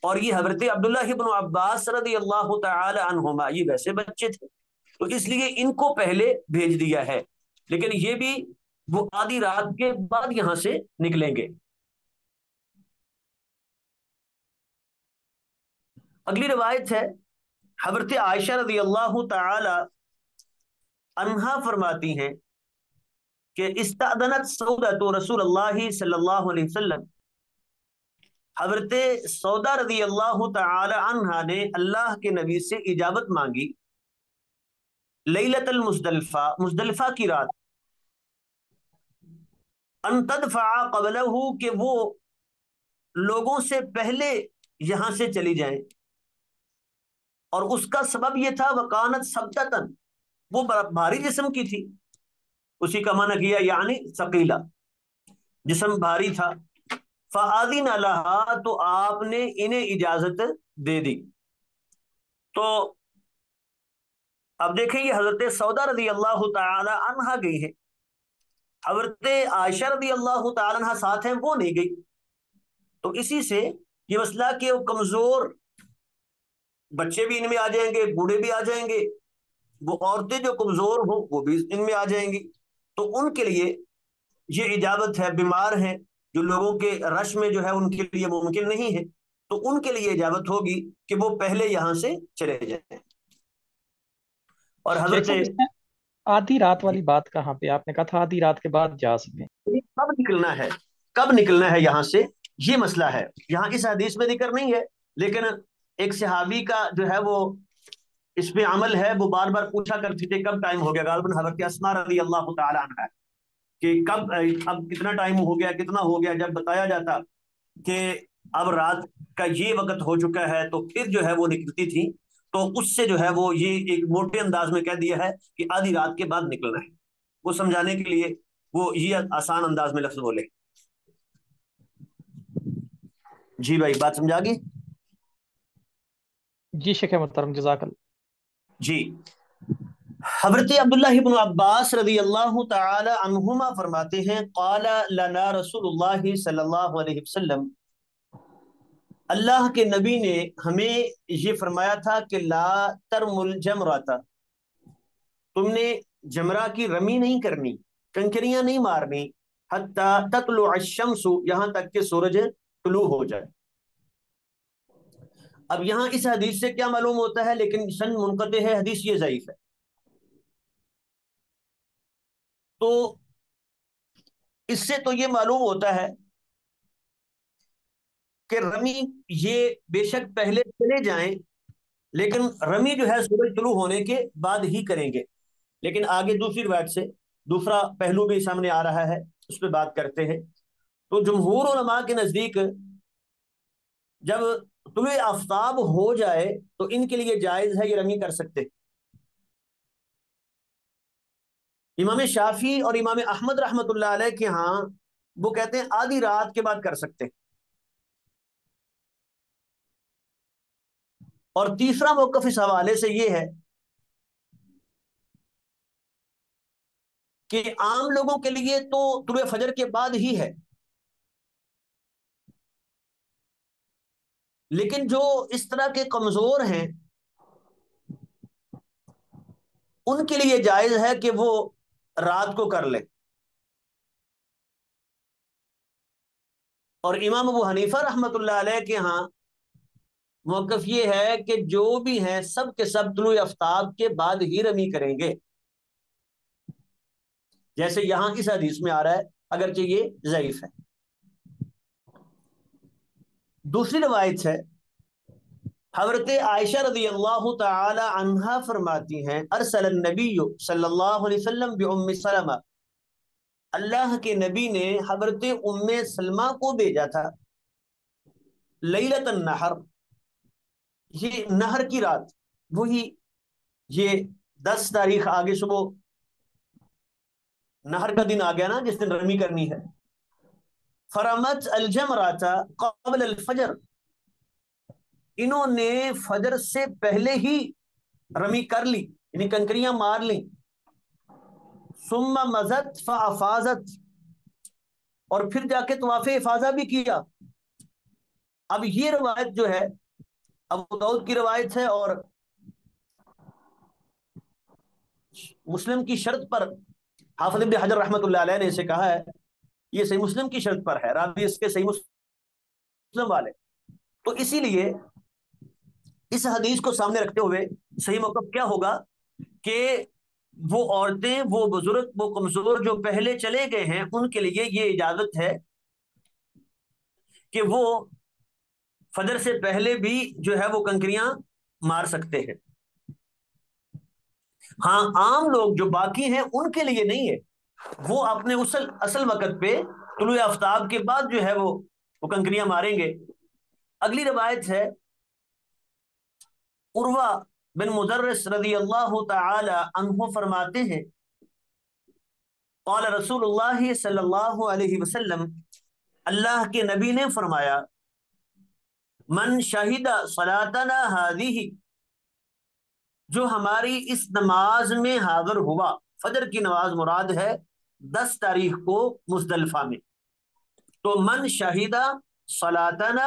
اور یہ حضرت عبداللہ ابن عباس رضی اللہ تعالی عنہما یہ ویسے بچے تھے، تو اس لیے ان کو پہلے بھیج دیا ہے، لیکن یہ بھی وہ آدھی رات کے بعد یہاں سے نکلیں گے۔ اگلی روایت ہے، حضرت عائشہ رضی اللہ تعالی عنہا فرماتی ہیں کہ استأذنت سودۃ رسول اللہ صلی اللہ علیہ وسلم، حضرت سودا رضی اللہ تعالی عنہا نے اللہ کے نبی سے اجازت مانگی، لیلۃ المزدلفہ، مزدلفہ کی رات، ان تدفع قبلہ، کہ وہ لوگوں سے پہلے یہاں سے چلی جائیں، اور اس کا سبب یہ تھا وکانت سبتتن، وہ بھاری جسم کی تھی، اسی کا معنی کیا یعنی ثقیلہ، جسم بھاری تھا، فآذن لہا، تو آپ نے انہیں اجازت دے دی۔ تو اب دیکھیں یہ حضرت سودا رضی اللہ تعالی عنہا گئی ہے، حضرت عائشہ رضی اللہ تعالی عنہ ساتھ ہیں، وہ نہیں گئی، تو اسی سے یہ مسئلہ کہ وہ کمزور بچے بھی ان میں آ جائیں گے، بوڑھے بھی آ جائیں گے، وہ عورتیں جو کمزور ہوں وہ بھی ان میں آ جائیں گی، تو ان کے لیے یہ اجازت ہے، بیمار ہیں جو لوگوں کے رش میں جو ہے ان کے لیے ممکن نہیں ہے، تو ان کے لیے اجازت ہوگی کہ وہ پہلے یہاں سے چلے جائیں۔ اور شیخ حضرت صاحب، اس میں آدھی رات والی بات کہاں پہ؟ آپ نے کہا تھا آدھی رات کے بعد جا سکیں۔ کب نکلنا ہے، کب نکلنا ہے یہاں سے، یہ مسئلہ ہے، یہاں اس حدیث میں ذکر نہیں ہے، لیکن ایک صحابی کا جو ہے وہ اس پہ عمل ہے، وہ بار بار پوچھا کرتی تھے کب ٹائم ہو گیا، غالباً حضرت اسماء رضی اللہ تعالی عنہ، کہ کب، اب کتنا ٹائم ہو گیا، کتنا ہو گیا، جب بتایا جاتا کہ اب رات کا یہ وقت ہو چکا ہے تو پھر جو ہے وہ نکلتی تھی، تو اس سے جو ہے وہ یہ ایک موٹے انداز میں کہہ دیا ہے کہ آدھی رات کے بعد نکلنا ہے، وہ سمجھانے کے لیے وہ یہ آسان انداز میں لفظ بولے۔ جی بھائی، بات سمجھا گی؟ جی شیخ محترم، جزاک اللہ۔ جی، حضرت عبداللہ بن عباس رضی اللہ تعالی عنہما فرماتے ہیں، قال لنا رسول اللہ صلی اللہ علیہ وسلم، اللہ کے نبی نے ہمیں یہ فرمایا تھا کہ لا ترمل جمرات، تم نے جمرہ کی رمی نہیں کرنی، کنکریاں نہیں مارنی، حتی تطلع الشمس، یہاں تک کہ سورج طلوع ہو جائے۔ اب یہاں اس حدیث سے کیا معلوم ہوتا ہے، لیکن سند منقطع ہے، حدیث یہ ضعیف ہے، تو اس سے تو یہ معلوم ہوتا ہے کہ رمی یہ بے شک پہلے چلے جائیں، لیکن رمی جو ہے سورج طلوع ہونے کے بعد ہی کریں گے۔ لیکن آگے دوسری روایت سے دوسرا پہلو بھی سامنے آ رہا ہے، اس پہ بات کرتے ہیں۔ تو جمہور علماء کے نزدیک جب طلوع آفتاب ہو جائے تو ان کے لیے جائز ہے، یہ رمی کر سکتے۔ امام شافعی اور امام احمد رحمت اللہ علیہ کے ہاں وہ کہتے ہیں آدھی رات کے بعد کر سکتے۔ اور تیسرا موقف اس حوالے سے یہ ہے کہ عام لوگوں کے لیے تو طلوع فجر کے بعد ہی ہے، لیکن جو اس طرح کے کمزور ہیں ان کے لیے جائز ہے کہ وہ رات کو کر لیں۔ اور امام ابو حنیفہ رحمت اللہ علیہ کے ہاں موقف یہ ہے کہ جو بھی ہیں سب کے سب طلوع آفتاب کے بعد ہی رمی کریں گے، جیسے یہاں اس حدیث میں آ رہا ہے، اگرچہ یہ ضعیف ہے۔ دوسری روایت ہے، حضرت عائشہ رضی اللہ تعالی عنہا فرماتی ہیں، ارسل النبی صلی اللہ علیہ وسلم بأم سلمہ، اللہ کے نبی نے حضرت ام سلمہ کو بھیجا تھا، لیلۃ النحر، یہ نہر کی رات، وہی یہ 10 تاریخ آگے صبح نہر کا دن آ گیا نا جس دن رمی کرنی ہے۔ فرمت الجمرات قبل الفجر، انہوں نے فجر سے پہلے ہی رمی کر لی، یعنی کنکریاں مار لی۔ ثم مزت فافاظت، اور پھر جا کے طواف افاظہ بھی کیا۔ اب یہ روایت جو ہے ابو داؤد کی روایت ہے، اور مسلم کی شرط پر حافظ ابن حجر رحمت اللہ علیہ نے اسے کہا ہے، یہ صحیح مسلم کی شرط پر ہے، راوی اس کے صحیح مسلم والے، تو اسی لیے اس حدیث کو سامنے رکھتے ہوئے صحیح موقف کیا ہوگا کہ وہ عورتیں، وہ بزرگ، وہ کمزور جو پہلے چلے گئے ہیں ان کے لیے یہ اجازت ہے کہ وہ فجر سے پہلے بھی جو ہے وہ کنکریاں مار سکتے ہیں۔ ہاں عام لوگ جو باقی ہیں ان کے لیے نہیں ہے، وہ اپنے اصل وقت پہ طلوع آفتاب کے بعد جو ہے وہ کنکریاں ماریں گے۔ اگلی روایت ہے، عروہ بن مدرس رضی اللہ تعالی عنہ فرماتے ہیں، قال رسول اللہ صلی اللہ علیہ وسلم، اللہ کے نبی نے فرمایا، من شہد صلاتنا ہذہ، جو ہماری اس نماز میں حاضر ہوا، فجر کی نماز مراد ہے 10 تاریخ کو مزدلفہ میں، تو من شہیدہ صلاتنا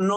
9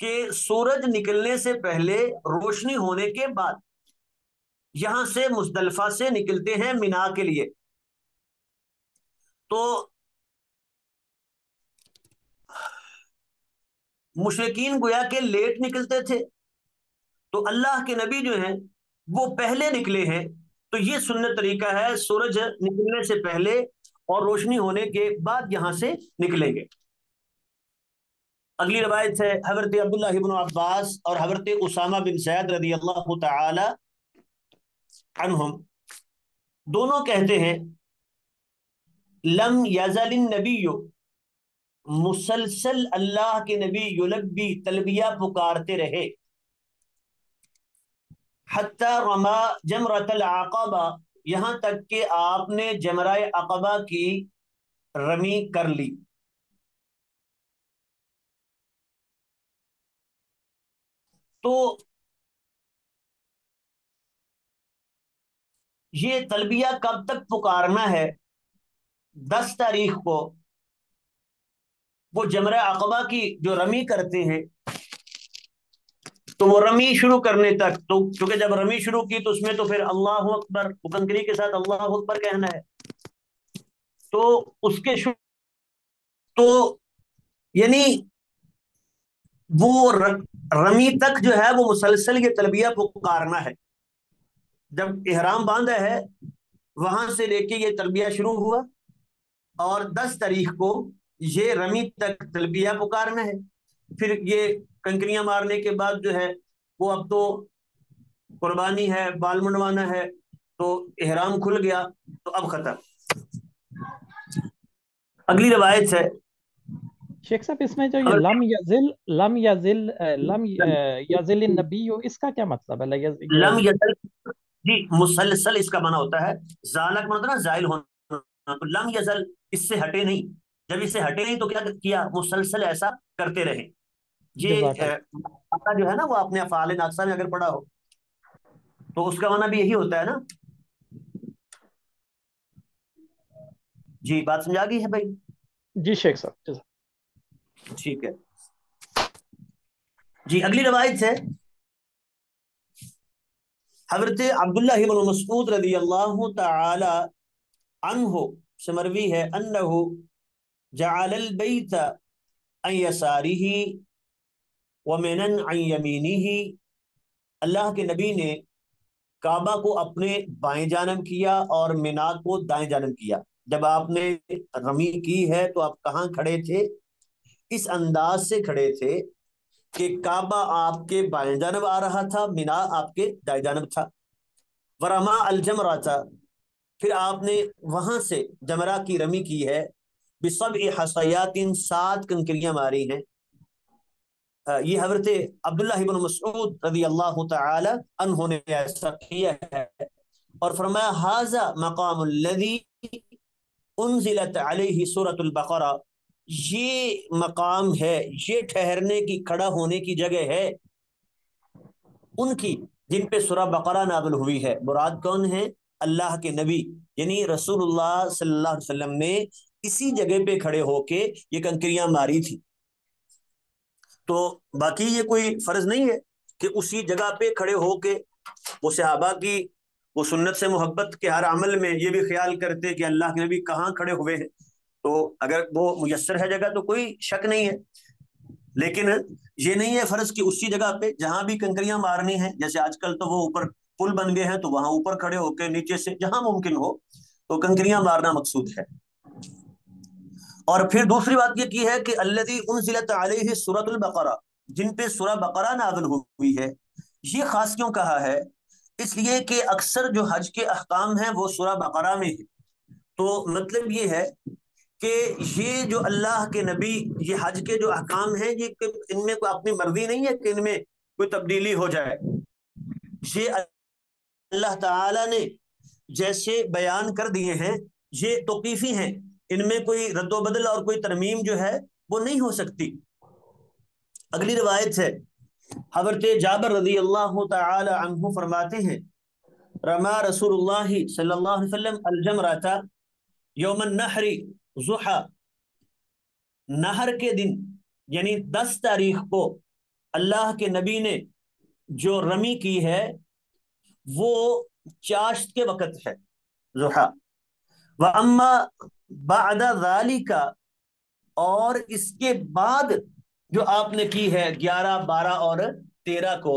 کہ سورج نکلنے سے پہلے، روشنی ہونے کے بعد یہاں سے مزدلفہ سے نکلتے ہیں مینا کے لیے. تو مشرقین گویا کہ لیٹ نکلتے تھے، تو اللہ کے نبی جو ہیں وہ پہلے نکلے ہیں. تو یہ سنت طریقہ ہے، سورج نکلنے سے پہلے اور روشنی ہونے کے بعد یہاں سے نکلیں گے. اگلی روایت ہے حضرت عبداللہ بن عباس اور حضرت اسامہ بن زید رضی اللہ تعالی عنہم، دونوں کہتے ہیں لم یزل النبی، مسلسل اللہ کے نبی یلبی، تلبیہ پکارتے رہے، حتی رما جمرۃ العقبہ، یہاں تک کہ آپ نے جمرہ عقبہ کی رمی کر لی. تو یہ تلبیہ کب تک پکارنا ہے؟ 10 تاریخ کو وہ جمرہ عقبہ کی جو رمی کرتے ہیں، تو وہ رمی شروع کرنے تک، تو کیونکہ جب رمی شروع کی تو اس میں تو پھر اللہ اکبر، کنکری کے ساتھ اللہ اکبر کہنا ہے. تو اس کے شروع، تو یعنی وہ رمی تک جو ہے وہ مسلسل یہ تلبیہ پکارنا ہے. جب احرام باندھا ہے وہاں سے لے کے یہ تلبیہ شروع ہوا، اور 10 تاریخ کو یہ رمی تک تلبیہ پکارنا ہے. پھر یہ کنکریاں مارنے کے بعد جو ہے وہ اب تو قربانی ہے، بال منڈوانا ہے، تو احرام کھل گیا، تو اب ختم. اگلی روایت ہے شیخ صاحب اس میں جو یہ لم یزل النبی، اس کا کیا مطلب ہے؟ لم یزل، جی مسلسل اس کا معنی ہوتا ہے، زالک مطلب نا زائل ہونا، تو لم یزل اس سے ہٹے نہیں. جب اس سے ہٹے نہیں تو کیا کیا؟ مسلسل ایسا کرتے رہے. جزاک یہ اللہ. جو ہے نا وہ اپنے افعال ناقصہ میں اگر پڑھا ہو تو اس کا معنی بھی یہی ہوتا ہے نا. جی بات سمجھا گئی ہے بھائی؟ جی شیخ صاحب جزاک. ٹھیک ہے جی. اگلی روایت ہے حضرت عبداللہ بن مسعود رضی اللہ تعالی عنہ سے مروی ہے انہ جعل البیت عن یسارہ ومنا عن یمینہ، اللہ کے نبی نے کعبہ کو اپنے بائیں جانب کیا اور مینا کو دائیں جانب کیا. جب آپ نے رمی کی ہے تو آپ کہاں کھڑے تھے؟ اس انداز سے کھڑے تھے کہ کعبہ آپ کے بائیں جانب آ رہا تھا، مینا آپ کے دائیں جانب تھا. ورما الجمرہ تھا، پھر آپ نے وہاں سے جمرہ کی رمی کی ہے، بسبع حصیات، 7 کنکریاں ماری ہیں. یہ حضرت عبداللہ بن مسعود رضی اللہ تعالی عنہ نے ایسا کیا ہے، اور فرمایا ھذا مقام الذی انزلت علیہ سورۃ البقرہ، یہ مقام ہے، یہ ٹھہرنے کی، کھڑا ہونے کی جگہ ہے ان کی جن پہ سورہ بقرہ نازل ہوئی ہے. مراد کون ہے؟ اللہ کے نبی، یعنی رسول اللہ صلی اللہ علیہ وسلم نے اسی جگہ پہ کھڑے ہو کے یہ کنکریاں ماری تھی. تو باقی یہ کوئی فرض نہیں ہے کہ اسی جگہ پہ کھڑے ہو کے وہ صحابہ کی وہ سنت سے محبت کے ہر عمل میں یہ بھی خیال کرتے کہ اللہ کے نبی کہاں کھڑے ہوئے ہیں. تو اگر وہ میسر ہے جگہ تو کوئی شک نہیں ہے، لیکن یہ نہیں ہے فرض کہ اسی جگہ پہ جہاں بھی کنکریاں مارنی ہیں، جیسے آج کل تو وہ اوپر پل بن گئے ہیں تو وہاں اوپر کھڑے ہو کے نیچے سے جہاں ممکن ہو تو کنکریاں مارنا مقصود ہے. اور پھر دوسری بات یہ کی ہے کہ الذی انزلت علیہ سورۃ البقرہ، جن پہ سورہ بقرہ نازل ہوئی ہے. یہ خاص کیوں کہا ہے؟ اس لیے کہ اکثر جو حج کے احکام ہیں وہ سورہ بقرہ میں ہے. تو مطلب یہ ہے کہ یہ جو اللہ کے نبی، یہ حج کے جو احکام ہیں، یہ ان میں کوئی اپنی مرضی نہیں ہے کہ ان میں کوئی تبدیلی ہو جائے. یہ اللہ تعالی نے جیسے بیان کر دیے ہیں یہ توقیفی ہیں، ان میں کوئی رد و بدل اور کوئی ترمیم جو ہے وہ نہیں ہو سکتی. اگلی روایت ہے حضرت جابر رضی اللہ تعالی عنہ فرماتے ہیں رما رسول اللہ صلی اللہ علیہ وسلم الجمرۃ یوم النحر ضحی، نہر کے دن یعنی 10 تاریخ کو اللہ کے نبی نے جو رمی کی ہے وہ چاشت کے وقت ہے، ضحیٰ۔ وَأَمَّا بَعْدَ ذَلِكَ، اور اس کے بعد جو آپ نے کی ہے 11، 12 اور 13 کو،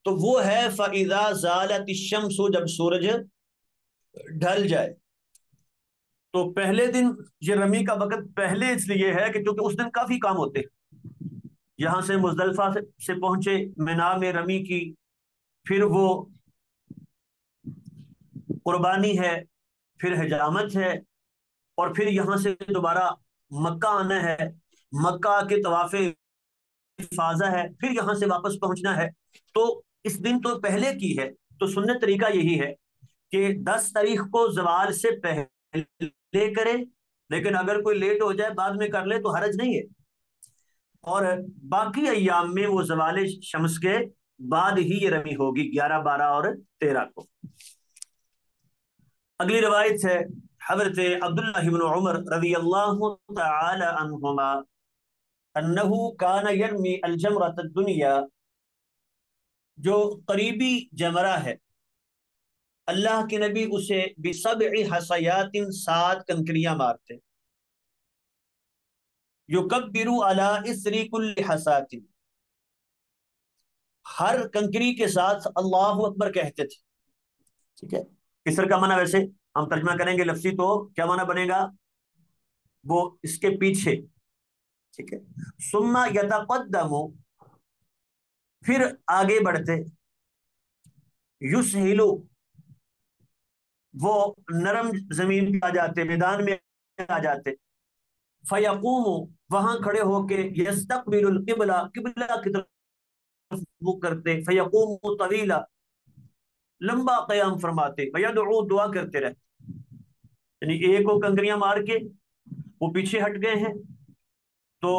تو وہ ہے فَإِذَا زَالَتِ الشَّمْسُ، جب سورج ڈھل جائے۔ تو پہلے دن یہ رمی کا وقت پہلے اس لیے ہے کہ کیونکہ اس دن کافی کام ہوتے ہیں۔ یہاں سے مزدلفہ سے پہنچے، مینا میں رمی کی، پھر وہ قربانی ہے، پھر حجامت ہے، اور پھر یہاں سے دوبارہ مکہ آنا ہے، مکہ کے طواف افاضہ ہے، پھر یہاں سے واپس پہنچنا ہے۔ تو اس دن تو پہلے کی ہے، تو سنت طریقہ یہی ہے کہ 10 تاریخ کو زوال سے پہلے کرے، لیکن اگر کوئی لیٹ ہو جائے بعد میں کر لے تو حرج نہیں ہے، اور باقی ایام میں وہ زوال شمس کے بعد ہی یہ رمی ہوگی 11، 12 اور 13 کو۔ اگلی روایت ہے حضرت عبداللہ بن عمر رضی اللہ تعالی عنہما انہ کان یرمی الجمرۃ الدنیا، جو قریبی جمرہ ہے، اللہ کے نبی اسے بسبع حصیات، 7 کنکریاں مارتے، یکبر علی اثر کل حصات، ہر کنکری کے ساتھ اللہ اکبر کہتے تھے، ٹھیک ہے۔ کسر کا معنی ویسے ہم ترجمہ کریں گے لفظی تو کیا معنی بنے گا، وہ اس کے پیچھے، ٹھیک ہے۔ ثم یتقدم، پھر آگے بڑھتے، یسہلو، وہ نرم زمین پہ آ جاتے، میدان میں آ جاتے، فیقوم، وہاں کھڑے ہو کے، یستقبل القبلہ، قبلہ کی طرف وہ کرتے، فیقوم طویلا، لمبا قیام فرماتے، فیدعو، دعا کرتے رہتے، یعنی ایک کو کنکریاں مار کے وہ پیچھے ہٹ گئے ہیں، تو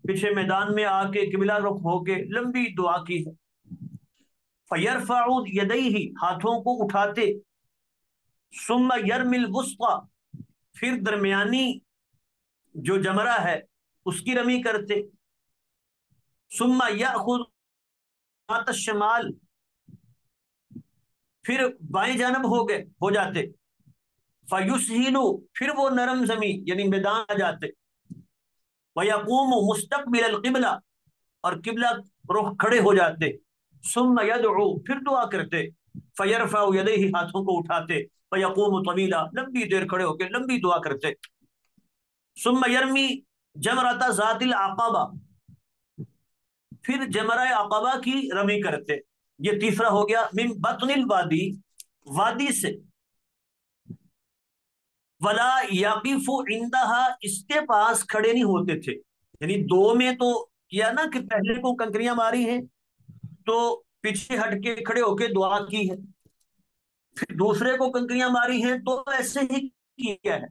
پیچھے میدان میں آ کے قبلہ رخ ہو کے لمبی دعا کی ہے۔ فیرفع یدیہ، ہاتھوں کو اٹھاتے، ثم یرمی الوسطی، پھر درمیانی جو جمرہ ہے اس کی رمی کرتے، ثم یأخذ ذات الشمال، پھر بائیں جانب ہو جاتے، فیسہل، پھر وہ نرم زمین یعنی میدان آ جاتے، ویقوم مستقبل القبلہ، اور قبلہ رخ کھڑے ہو جاتے، ثم یدعو، پھر دعا کرتے، فیرفع یدیہ، ہاتھوں کو اٹھاتے، فیقوم طویلا، لمبی دیر کھڑے ہو کے لمبی دعا کرتے، ثم یرمی جمرۃ ذات العقبہ، پھر جمرہ عقبہ کی رمی کرتے۔ یہ تیسرا ہو گیا، من بطن الوادی، وادی سے، ولا یقف عندہا، اس کے پاس کھڑے نہیں ہوتے تھے، یعنی 2 میں تو کیا نا کہ پہلے کو کنکریاں ماری ہیں تو پیچھے ہٹ کے کھڑے ہو کے دعا کی ہے، پھر دوسرے کو کنکریاں ماری ہیں تو ایسے ہی کیا ہے،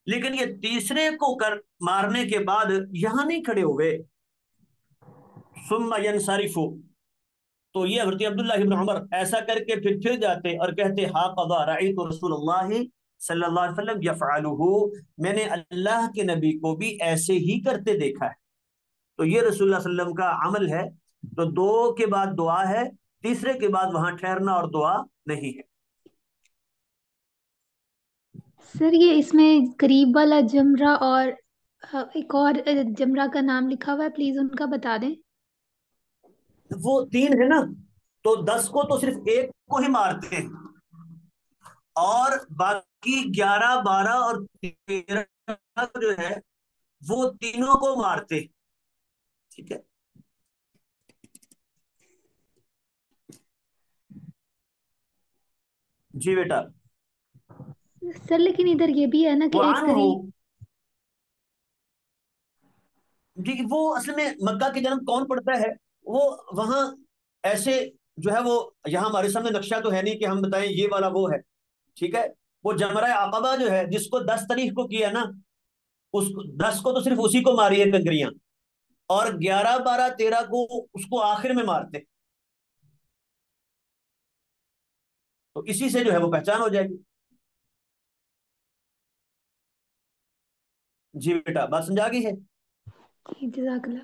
لیکن یہ تیسرے کو مارنے کے بعد یہاں نہیں کھڑے ہوئے، ثم ینصرف، تو یہ حضرت عبداللہ بن عمر ایسا کر کے پھر جاتے اور کہتے، ہا قضا رأیت رسول اللہ صلی اللہ علیہ وسلم یفعلہ، میں نے اللہ کے نبی کو بھی ایسے ہی کرتے دیکھا ہے۔ تو یہ رسول اللہ صلی اللہ علیہ وسلم کا عمل ہے، تو 2 کے بعد دعا ہے، تیسرے کے بعد وہاں ٹھہرنا اور دعا نہیں ہے۔ سر یہ اس میں قریب والا جمرہ اور ایک اور جمرہ کا نام لکھا ہوا ہے، پلیز ان کا بتا دیں۔ وہ 3 ہے نا، تو 10 کو تو صرف ایک کو ہی مارتے ہیں، اور باقی 11، 12 اور 13 جو ہے وہ تینوں کو مارتے، ٹھیک ہے۔ جی بیٹا۔ سر لیکن ادھر یہ بھی ہے نا کہ ایک وعنہ، قریب، جی وہ اصل میں مکہ کی جانب کون پڑتا ہے، وہ وہاں ایسے جو ہے، وہ یہاں ہمارے سامنے نقشہ تو ہے نہیں کہ ہم بتائیں یہ والا وہ ہے، ٹھیک ہے۔ وہ جمرہ عقبہ جو ہے جس کو 10 تاریخ کو کیا نا، اس 10 کو تو صرف اسی کو ماری ہے کنکریاں، اور 11، 12، 13 کو اس کو آخر میں مارتے، تو اسی سے جو ہے وہ پہچان ہو جائے گی۔ جی بیٹا، بات سمجھا گئی ہے؟ جزاک اللہ۔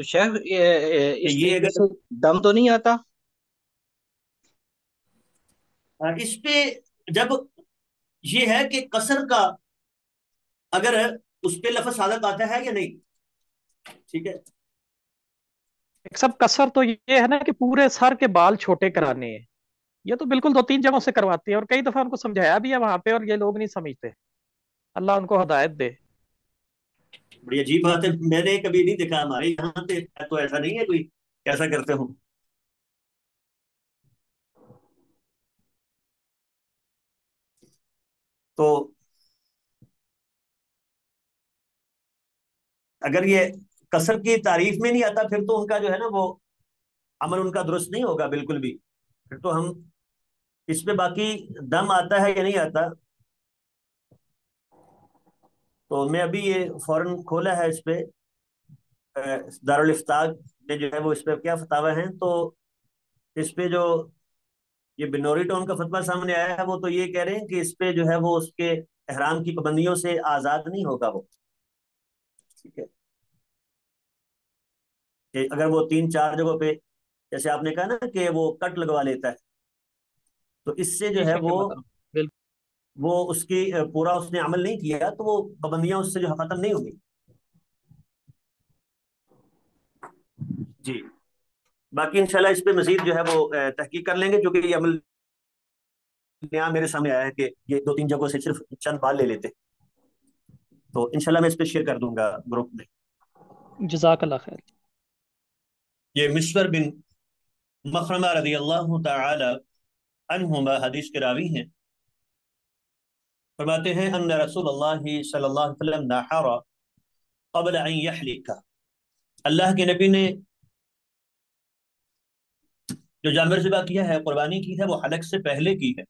تو شیخ کہ اس یہ طریقے اگر سے دم تو نہیں آتا؟ اس پہ جب یہ ہے کہ قصر کا اگر اس پہ لفظ حالت آتا ہے یا نہیں، ٹھیک ہے، ایک سب کسر تو یہ ہے نا کہ پورے سر کے بال چھوٹے کرانے ہیں، یہ تو بالکل 2 3 جگہوں سے کرواتے ہیں، اور کئی دفعہ ان کو سمجھایا بھی ہے وہاں پہ، اور یہ لوگ نہیں سمجھتے، اللہ ان کو ہدایت دے۔ بڑی عجیب بات ہے، میں نے کبھی نہیں دیکھا ہمارے یہاں پہ تو ایسا نہیں ہے کوئی کیسا کرتے ہوں۔ تو اگر یہ کثر کی تعریف میں نہیں آتا پھر تو ان کا جو ہے نا وہ عمل ان کا درست نہیں ہوگا بالکل بھی، پھر تو ہم اس پہ باقی دم آتا ہے یا نہیں آتا، تو میں ابھی یہ فوراً کھولا ہے اس پہ دارالافتاء نے جو ہے وہ اس پہ کیا فتاوی ہیں، تو اس پہ جو یہ بنوری ٹون کا فتویٰ سامنے آیا ہے وہ تو یہ کہہ رہے ہیں کہ اس پہ جو ہے وہ اس کے احرام کی پابندیوں سے آزاد نہیں ہوگا وہ، ٹھیک ہے، کہ اگر وہ 3 4 جگہوں پہ جیسے آپ نے کہا نا کہ وہ کٹ لگوا لیتا ہے، تو اس سے جی جو ہے شیخ محترم، بالکل۔ وہ اس کی پورا اس نے عمل نہیں کیا تو وہ پابندیاں اس سے جو ہے ختم نہیں ہوگی۔ جی، باقی انشاءاللہ اس پہ مزید جو ہے وہ تحقیق کر لیں گے، کیونکہ یہ عمل نیا میرے سامنے آیا ہے کہ یہ 2 3 جگہوں سے صرف چند بال لے لیتے، تو انشاءاللہ میں اس پہ شیئر کر دوں گا گروپ میں۔ جزاک اللہ خیر۔ یہ مسور بن مخرمہ رضی اللہ تعالی عنہما حدیث کے راوی ہیں، فرماتے ہیں ان رسول اللہ صلی اللہ علیہ وسلم نحر قبل ان یحلک، اللہ کے نبی نے جو جانور ذبح کیا ہے، قربانی کی ہے، وہ حلق سے پہلے کی ہے،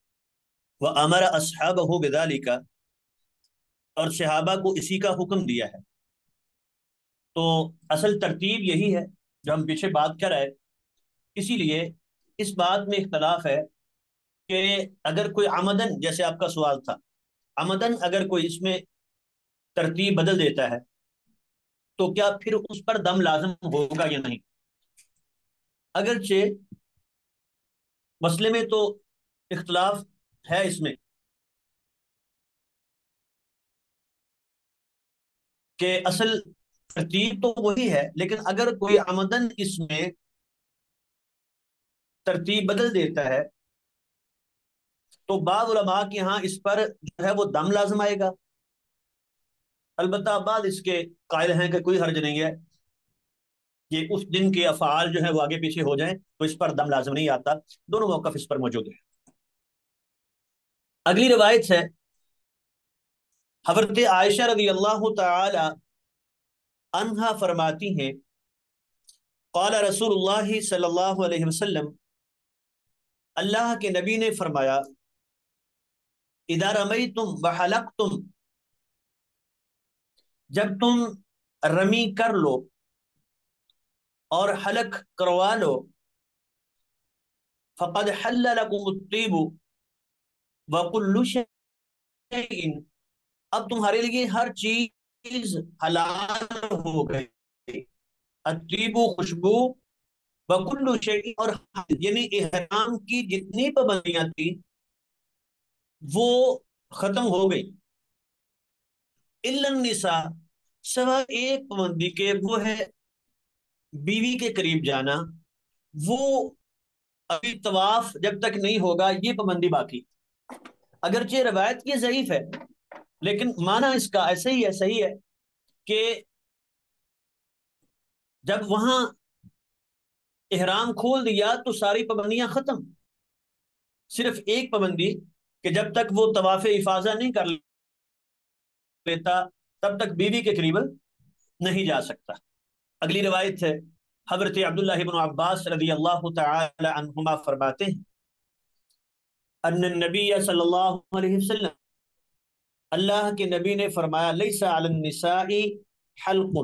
وامر اصحابہ بذلک، اور صحابہ کو اسی کا حکم دیا ہے۔ تو اصل ترتیب یہی ہے جو ہم پیچھے بات کر رہے، اسی لیے اس بات میں اختلاف ہے کہ اگر کوئی عمدن، جیسے آپ کا سوال تھا، عمدن اگر کوئی اس میں ترتیب بدل دیتا ہے تو کیا پھر اس پر دم لازم ہوگا یا نہیں؟ اگرچہ مسئلے میں تو اختلاف ہے اس میں کہ اصل ترتیب تو وہی ہے، لیکن اگر کوئی عمدن اس میں ترتیب بدل دیتا ہے تو بعض علماء کے ہاں اس پر جو ہے وہ دم لازم آئے گا، البتہ بعض اس کے قائل ہیں کہ کوئی حرج نہیں ہے، یہ اس دن کے افعال جو ہیں وہ آگے پیچھے ہو جائیں تو اس پر دم لازم نہیں آتا، دونوں موقف اس پر موجود ہیں۔ اگلی روایت ہے حضرت عائشہ رضی اللہ تعالی عنہا فرماتی ہیں قال رسول اللہ صلی اللہ علیہ وسلم، اللہ کے نبی نے فرمایا اذا رمیتم وحلقتم، جب تم رمی کر لو اور حلق کروا لو، فقد حل لكم الطيب وكل شيء، اب تمہارے لیے ہر چیز حلال ہو گئی، الطیب خوشبو، وکل شیء، اور یعنی احرام کی جتنی پابندیاں تھیں وہ ختم ہو گئی، الا النساء، سوا ایک پابندی کے، وہ ہے بیوی کے قریب جانا، وہ ابھی طواف جب تک نہیں ہوگا یہ پابندی باقی، اگرچہ روایت یہ ضعیف ہے لیکن معنی اس کا ایسے ہی ہے، صحیح ہے کہ جب وہاں احرام کھول دیا تو ساری پابندیاں ختم، صرف ایک پابندی کہ جب تک وہ طواف افاضہ نہیں کر لیتا تب تک بیوی کے قریب نہیں جا سکتا۔ اگلی روایت ہے حضرت عبداللہ بن عباس رضی اللہ تعالی عنہما فرماتے ہیں ان النبی صلی اللہ علیہ وسلم، اللہ کے نبی نے فرمایا لیس علی النساء حلق،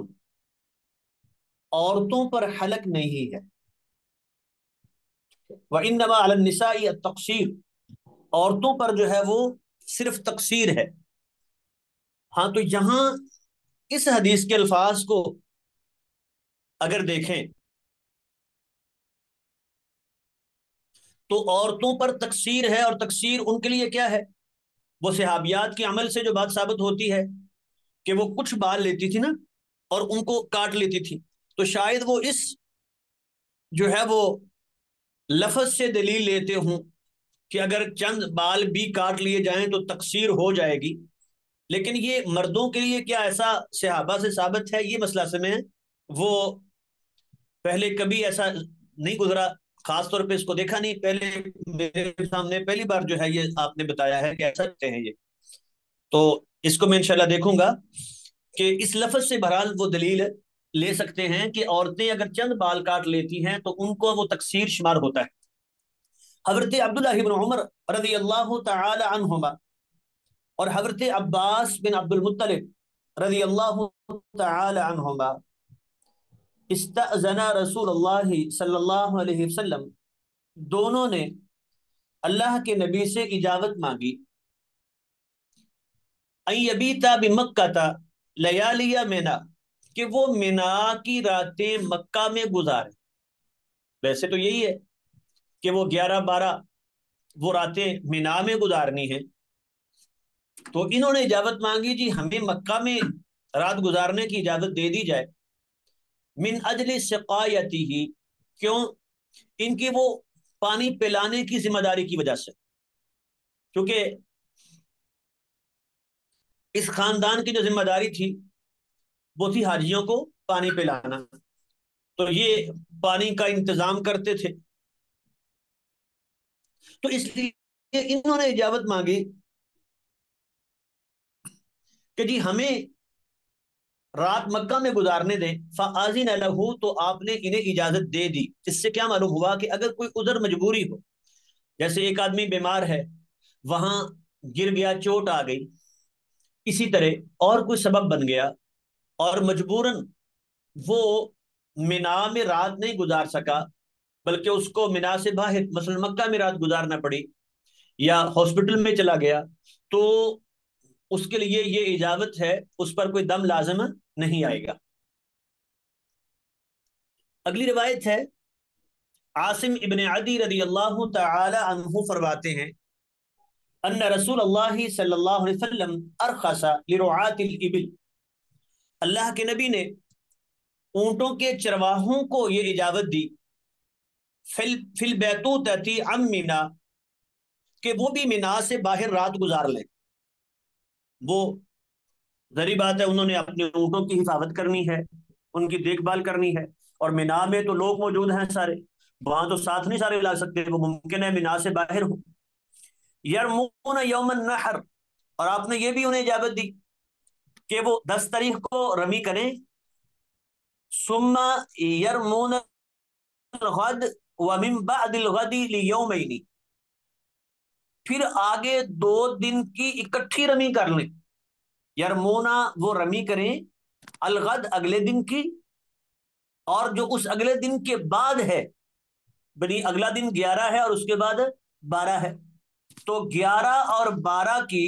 عورتوں پر حلق نہیں ہے، وانما علی النساء التقصیر، عورتوں پر جو ہے وہ صرف تقصیر ہے۔ ہاں تو یہاں اس حدیث کے الفاظ کو اگر دیکھیں تو عورتوں پر تقصیر ہے، اور تقصیر ان کے لیے کیا ہے؟ وہ صحابیات کے عمل سے جو بات ثابت ہوتی ہے کہ وہ کچھ بال لیتی تھی نا اور ان کو کاٹ لیتی تھی، تو شاید وہ اس جو ہے وہ لفظ سے دلیل لیتے ہوں کہ اگر چند بال بھی کاٹ لیے جائیں تو تقصیر ہو جائے گی۔ لیکن یہ مردوں کے لیے کیا ایسا صحابہ سے ثابت ہے؟ یہ مسئلہ سمیں وہ پہلے کبھی ایسا نہیں گزرا، خاص طور پہ اس کو دیکھا نہیں، پہلے میرے سامنے پہلی بار جو ہے یہ آپ نے بتایا ہے کہ ایسا کرتے ہیں یہ، تو اس کو میں انشاءاللہ دیکھوں گا کہ اس لفظ سے بہرحال وہ دلیل لے سکتے ہیں کہ عورتیں اگر چند بال کاٹ لیتی ہیں تو ان کو وہ تقصیر شمار ہوتا ہے۔ حضرت عبداللہ بن عمر رضی اللہ تعالی عنہما اور حضرت عباس بن عبد المطلب رضی اللہ تعالی عنہما استأذن رسول اللہ صلی اللہ علیہ وسلم، دونوں نے اللہ کے نبی سے اجازت مانگی، ان یبیتا بمکہ لیالی منا، کہ وہ منا کی راتیں مکہ میں گزارے۔ ویسے تو یہی ہے کہ وہ 11 12 وہ راتیں منا میں گزارنی ہیں، تو انہوں نے اجازت مانگی جی ہمیں مکہ میں رات گزارنے کی اجازت دے دی جائے، من اجل سقایتی ہی، کیوں؟ ان کی وہ پانی پلانے کی ذمہ داری کی وجہ سے، کیونکہ اس خاندان کی جو ذمہ داری تھی وہ تھی حاجیوں کو پانی پلانا، تو یہ پانی کا انتظام کرتے تھے، تو اس لیے انہوں نے اجازت مانگی کہ جی ہمیں رات مکہ میں گزارنے دیں، فآذن لہ، تو آپ نے انہیں اجازت دے دی۔ اس سے کیا معلوم ہوا کہ اگر کوئی عذر مجبوری ہو، جیسے ایک آدمی بیمار ہے، وہاں گر گیا، چوٹ آ گئی، اسی طرح اور کوئی سبب بن گیا اور مجبوراً وہ منا میں رات نہیں گزار سکا، بلکہ اس کو منا سے باہر مثلا مکہ میں رات گزارنا پڑی یا ہاسپٹل میں چلا گیا، تو اس کے لیے یہ اجازت ہے، اس پر کوئی دم لازم نہیں آئے گا۔ اگلی روایت ہے، عاصم ابن عدی رضی اللہ تعالی عنہ فرماتے ہیں، ان رسول اللہ صلی اللہ علیہ وسلم ارخص لرعاة الابل، اللہ کے نبی نے اونٹوں کے چرواہوں کو یہ اجازت دی، فی البیتوتۃ عن منا، کہ وہ بھی منا سے باہر رات گزار لیں۔ وہ ظاہری بات ہے انہوں نے اپنے اونٹوں کی حفاظت کرنی ہے، ان کی دیکھ بھال کرنی ہے، اور منا میں تو لوگ موجود ہیں سارے، وہاں تو ساتھ نہیں سارے لا سکتے، وہ ممکن ہے منا سے باہر ہو۔ یرمون یوم النحر، اور آپ نے یہ بھی انہیں اجازت دی کہ وہ 10 تاریخ کو رمی کریں، ثم یرمون الغد ومن بعد الغد لیومین، پھر آگے 2 دن کی اکٹھی رمی کر لیں۔ یرمونا وہ رمی کریں، الغد اگلے دن کی، اور جو اس اگلے دن کے بعد ہے، بنی اگلا دن 11 ہے اور اس کے بعد 12 ہے، تو 11 اور 12 کی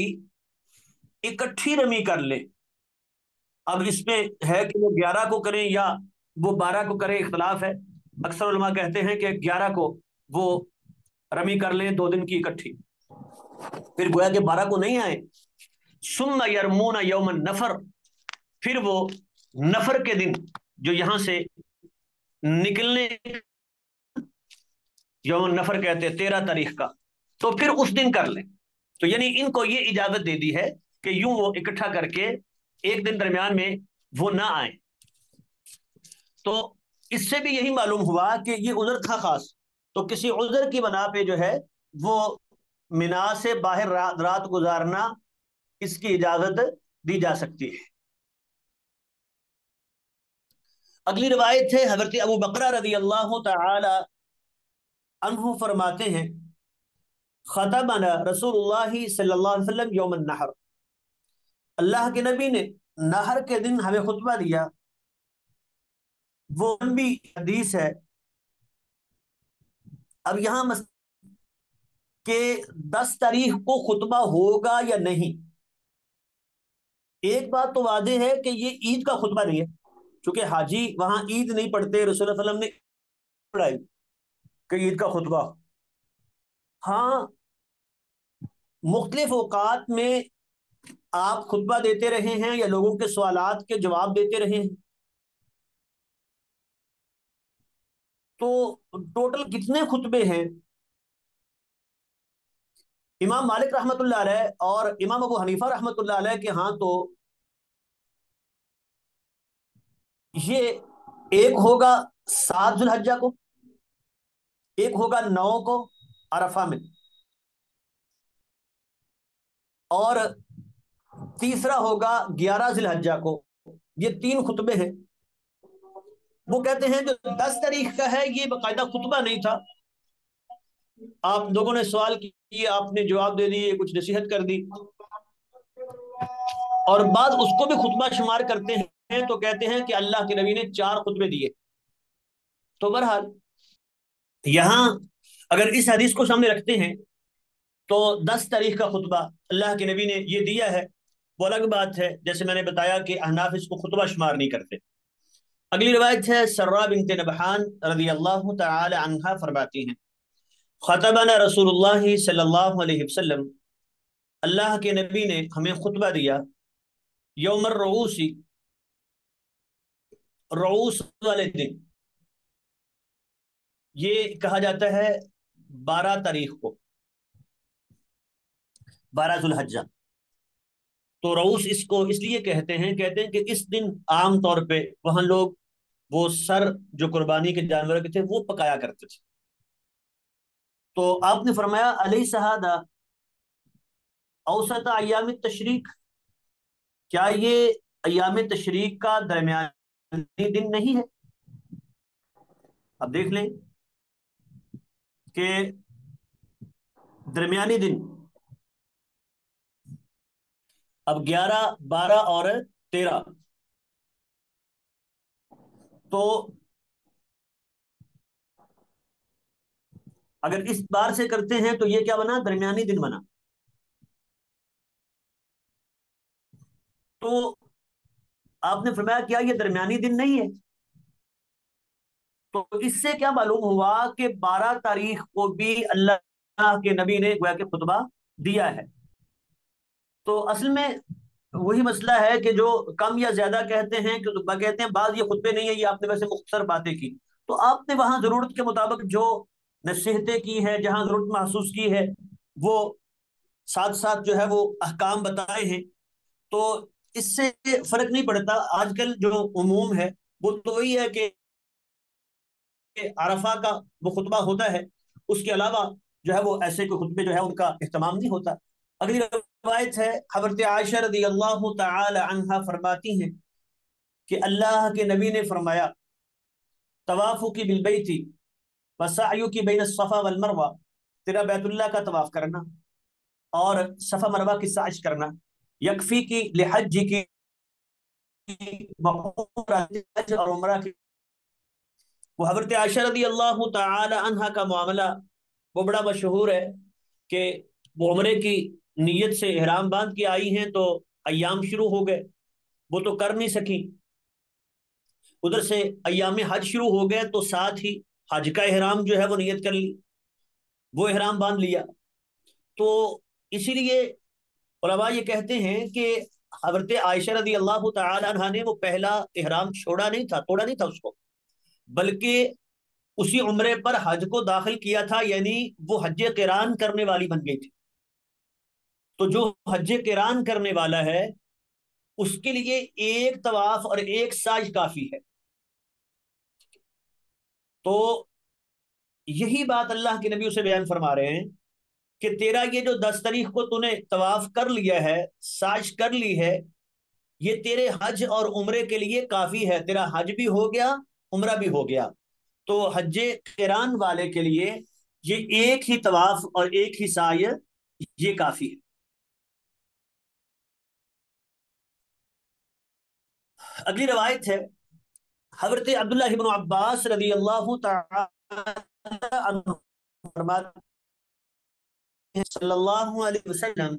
اکٹھی رمی کر لیں۔ اب اس میں ہے کہ وہ 11 کو کریں یا وہ 12 کو کریں، اختلاف ہے، اکثر علماء کہتے ہیں کہ 11 کو وہ رمی کر لیں 2 دن کی اکٹھی، پھر گویا کہ 12 کو نہیں آئے۔ ثم یرمون یوم النفر، پھر وہ نفر کے دن، جو یہاں سے نکلنے، یوم النفر کہتے ہیں 13 تاریخ کا، تو پھر اس دن کر لیں۔ تو یعنی ان کو یہ اجازت دے دی ہے کہ یوں وہ اکٹھا کر کے ایک دن درمیان میں وہ نہ آئیں۔ تو اس سے بھی یہی معلوم ہوا کہ یہ عذر تھا خاص، تو کسی عذر کی بنا پہ جو ہے وہ منا سے باہر رات گزارنا، اس کی اجازت دی جا سکتی ہے۔ اگلی روایت ہے، حضرت ابو بکرہ رضی اللہ تعالی عنہ فرماتے ہیں، خطبنا رسول اللہ صلی اللہ علیہ وسلم یوم النحر، اللہ کے نبی نے نحر کے دن ہمیں خطبہ دیا۔ وہ بھی حدیث ہے۔ اب یہاں کہ 10 تاریخ کو خطبہ ہوگا یا نہیں، ایک بات تو واضح ہے کہ یہ عید کا خطبہ نہیں ہے، چونکہ حاجی وہاں عید نہیں پڑھتے، رسول اللہ صلی اللہ علیہ وسلم نے پڑھائی کہ عید کا خطبہ. ہاں مختلف اوقات میں آپ خطبہ دیتے رہے ہیں یا لوگوں کے سوالات کے جواب دیتے رہے ہیں، تو ٹوٹل کتنے خطبے ہیں؟ امام مالک رحمۃ اللہ علیہ اور امام ابو حنیفہ رحمۃ اللہ علیہ کے ہاں تو یہ ایک ہوگا 7 ذوالحجہ کو، ایک ہوگا 9 کو عرفہ میں، اور تیسرا ہوگا 11 ذوالحجہ کو. یہ 3 خطبے ہیں. وہ کہتے ہیں جو 10 تاریخ کا ہے یہ باقاعدہ خطبہ نہیں تھا، آپ لوگوں نے سوال کیے، آپ نے جواب دے دیے، کچھ نصیحت کر دی، اور بعض اس کو بھی خطبہ شمار کرتے ہیں تو کہتے ہیں کہ اللہ کے نبی نے 4 خطبے دیے. تو بہرحال یہاں اگر اس حدیث کو سامنے رکھتے ہیں تو 10 تاریخ کا خطبہ اللہ کے نبی نے یہ دیا ہے، وہ الگ بات ہے. جیسے میں نے بتایا کہ احناف اس کو خطبہ شمار نہیں کرتے. اگلی روایت ہے سرا بنت نبحان رضی اللہ تعالی عنہا فرماتی ہیں خطبنا رسول اللہ صلی اللہ علیہ وسلم، اللہ کے نبی نے ہمیں خطبہ دیا یوم الرؤوس، رؤوس والے دن. یہ کہا جاتا ہے 12 تاریخ کو، 12 ذوالحجہ. تو رؤوس اس کو اس لیے کہتے ہیں کہ اس دن عام طور پہ وہاں لوگ وہ سر جو قربانی کے جانور کے تھے وہ پکایا کرتے تھے. تو آپ نے فرمایا علیہ صحادہ اوسط ایام التشریق، کیا یہ ایام تشریق کا درمیانی دن نہیں ہے؟ اب دیکھ لیں کہ درمیانی دن اب 11 12 اور 13، تو اگر اس بار سے کرتے ہیں تو یہ کیا بنا؟ درمیانی دن بنا. تو آپ نے فرمایا کیا یہ درمیانی دن نہیں ہے؟ تو اس سے کیا معلوم ہوا کہ 12 تاریخ کو بھی اللہ کے نبی نے گویا کہ خطبہ دیا ہے. تو اصل میں وہی مسئلہ ہے کہ جو کم یا زیادہ کہتے ہیں کہ کہتے ہیں بعض یہ خطبے نہیں ہیں، یہ آپ نے ویسے مختصر باتیں کی. تو آپ نے وہاں ضرورت کے مطابق جو نصیحتیں کی ہیں، جہاں ضرورت محسوس کی ہے، وہ ساتھ ساتھ جو ہے وہ احکام بتائے ہیں. تو اس سے فرق نہیں پڑتا. آج کل جو عموم ہے وہ تو وہی ہے کہ عرفہ کا وہ خطبہ ہوتا ہے، اس کے علاوہ جو ہے وہ ایسے کوئی خطبے جو ہے ان کا اہتمام نہیں ہوتا. اگلی روایت ہے حضرت عائشہ رضی اللہ تعالی عنہا فرماتی ہیں کہ اللہ کے نبی نے فرمایا طوافک بالبیت وسعیک بین الصفا والمروہ، تیرا بیت اللہ کا طواف کرنا اور صفا مروہ کی سعی کرنا یکفی کی لحج کی حج اور عمرہ کی. وہ حضرت عائشہ رضی اللہ تعالی عنہا کا معاملہ وہ بڑا مشہور ہے کہ وہ عمرے کی نیت سے احرام باندھ کے آئی ہیں تو ایام شروع ہو گئے، وہ تو کر نہیں سکیں. ادھر سے ایام حج شروع ہو گئے تو ساتھ ہی حج کا احرام جو ہے وہ نیت کر لی، وہ احرام باندھ لیا. تو اسی لیے علماء یہ کہتے ہیں کہ حضرت عائشہ رضی اللہ تعالی عنہا نے وہ پہلا احرام چھوڑا نہیں تھا، توڑا نہیں تھا اس کو، بلکہ اسی عمرے پر حج کو داخل کیا تھا، یعنی وہ حج قران کرنے والی بن گئی تھی. تو جو حج قران کرنے والا ہے اس کے لیے ایک طواف اور ایک سعی کافی ہے. تو یہی بات اللہ کے نبی اسے بیان فرما رہے ہیں کہ تیرا یہ جو 10 تاریخ کو تو نے طواف کر لیا ہے، سعی کر لی ہے، یہ تیرے حج اور عمرے کے لیے کافی ہے، تیرا حج بھی ہو گیا، عمرہ بھی ہو گیا. تو حج قران والے کے لیے یہ ایک ہی طواف اور ایک ہی سعی یہ کافی ہے. اگلی روایت ہے حضرت عبداللہ بن عباس رضی اللہ تعالی عنہ فرماتے ہیں صلی اللہ علیہ وسلم،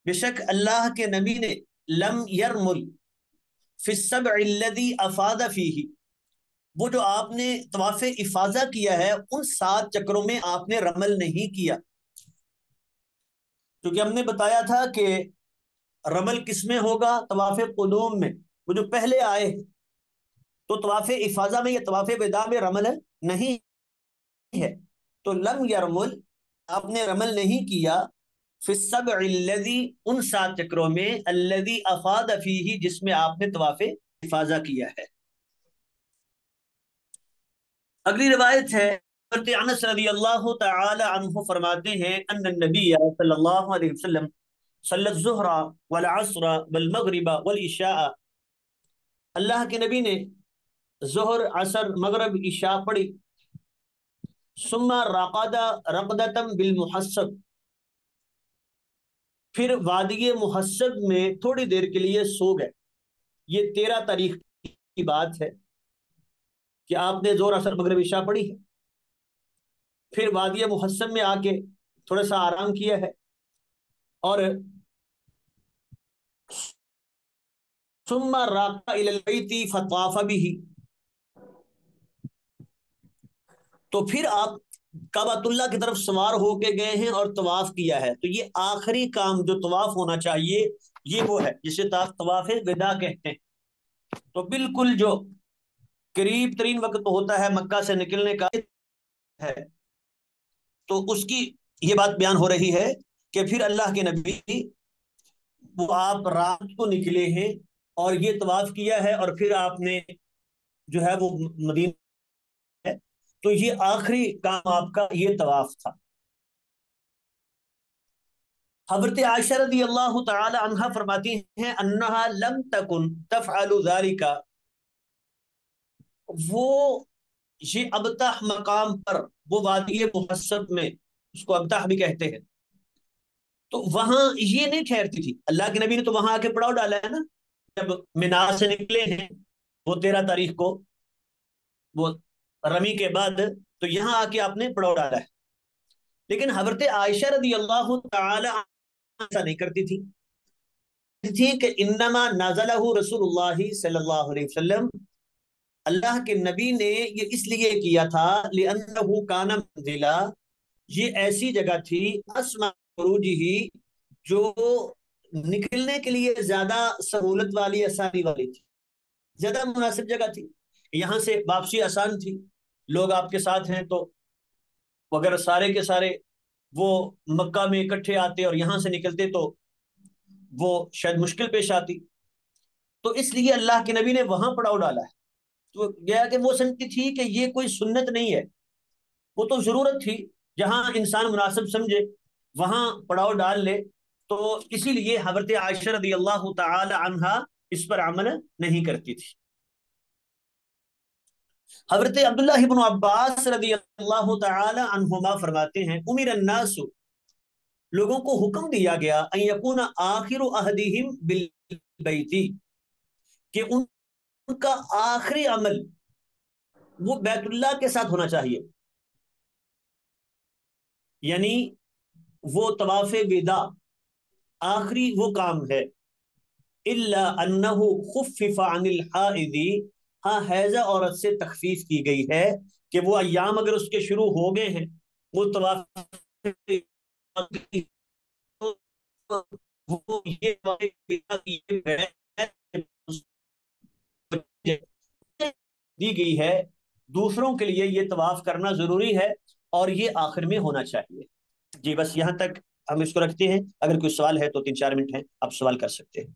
بے شک اللہ کے نبی نے لم یرمل فی السبع الذی افاض فیہ، وہ جو آپ نے طواف افاضہ کیا ہے ان 7 چکروں میں آپ نے رمل نہیں کیا، کیونکہ ہم نے بتایا تھا کہ رمل کس میں ہوگا؟ طواف قدوم میں، وہ جو پہلے آئے، تو طواف افاضہ میں یا طواف وداع میں رمل نہیں ہے، تو لم یرمل، آپ نے رمل نہیں کیا، فی السبع الذی، ان 7 چکروں میں، الذی افاض فیہ، جس میں آپ نے طواف افاضہ کیا ہے۔ اگلی روایت ہے حضرت انس رضی اللہ تعالی عنہ فرماتے ہیں ان النبی صلی اللہ علیہ وسلم صلی الظہر والعصر والمغرب والعشاء، اللہ کے نبی نے ظہر، عصر، مغرب، عشاء پڑھی، ثم رقد رقدۃ بالمحصب، پھر وادی محصب میں تھوڑی دیر کے لیے سو گئے۔ یہ 13 تاریخ کی بات ہے کہ آپ نے ظہر، عصر، مغرب، عشاء پڑھی ہے، پھر وادی محصب میں آ کے تھوڑا سا آرام کیا ہے، اور ثم راق الى البیت فطاف به، تو پھر آپ کعبۃ اللہ کی طرف سوار ہو کے گئے ہیں اور طواف کیا ہے۔ تو یہ آخری کام جو طواف ہونا چاہیے یہ وہ ہے جسے طواف وداع کہتے ہیں۔ تو بالکل جو قریب ترین وقت ہوتا ہے مکہ سے نکلنے کا ہے، تو اس کی یہ بات بیان ہو رہی ہے کہ پھر اللہ کے نبی وہ آپ رات کو نکلے ہیں اور یہ طواف کیا ہے، اور پھر آپ نے جو ہے وہ مدینہ ہے، تو یہ آخری کام آپ کا یہ طواف تھا۔ حضرت عائشہ رضی اللہ تعالی عنہا فرماتی ہیں انہا لم تکن تفعل ذالک، وہ یہ ابتح مقام پر، وہ وادی محصب میں، اس کو ابتح بھی کہتے ہیں، تو وہاں یہ نہیں ٹھہرتی تھی۔ اللہ کے نبی نے تو وہاں آ کے پڑاؤ ڈالا ہے نا، جب منا سے نکلے ہیں وہ 13 تاریخ کو، وہ رمی کے بعد، تو یہاں آ کے آپ نے پڑاؤ ڈالا ہے۔ لیکن حضرت عائشہ رضی اللہ تعالی ایسا نہیں کرتی تھی کہ انما نازلہ رسول اللہ صلی اللہ علیہ وسلم، اللہ کے نبی نے یہ اس لیے کیا تھا لأنه کان منزلا، یہ ایسی جگہ تھی، اسمع خروجہ، جو نکلنے کے لیے زیادہ سہولت والی، آسانی والی تھی، زیادہ مناسب جگہ تھی، یہاں سے واپسی آسان تھی، لوگ آپ کے ساتھ ہیں تو اگر سارے کے سارے وہ مکہ میں اکٹھے آتے اور یہاں سے نکلتے تو وہ شاید مشکل پیش آتی، تو اس لیے اللہ کے نبی نے وہاں پڑاؤ ڈالا ہے۔ تو گیا کہ وہ سمجھتی تھی کہ یہ کوئی سنت نہیں ہے، وہ تو ضرورت تھی، جہاں انسان مناسب سمجھے وہاں پڑاؤ ڈال لے، تو اسی لیے حضرت عائشہ رضی اللہ تعالی عنہا اس پر عمل نہیں کرتی تھی۔ حضرت عبداللہ بن عباس رضی اللہ تعالی عنہما فرماتے ہیں امیر الناس، لوگوں کو حکم دیا گیا ان یکون آخر عہدہم بالبیت، کہ ان کا آخری عمل وہ بیت اللہ کے ساتھ ہونا چاہیے، یعنی وہ طواف وداع آخری وہ کام ہے، الا انہ خفف عن الحائض، ہاں حیضہ عورت سے تخفیف کی گئی ہے کہ وہ ایام اگر اس کے شروع ہو گئے ہیں وہ طواف وہ یہ دی گئی ہے، دوسروں کے لیے یہ طواف کرنا ضروری ہے اور یہ آخر میں ہونا چاہیے۔ جی بس یہاں تک ہم اس کو رکھتے ہیں، اگر کوئی سوال ہے تو 3-4 منٹ ہیں، آپ سوال کر سکتے ہیں۔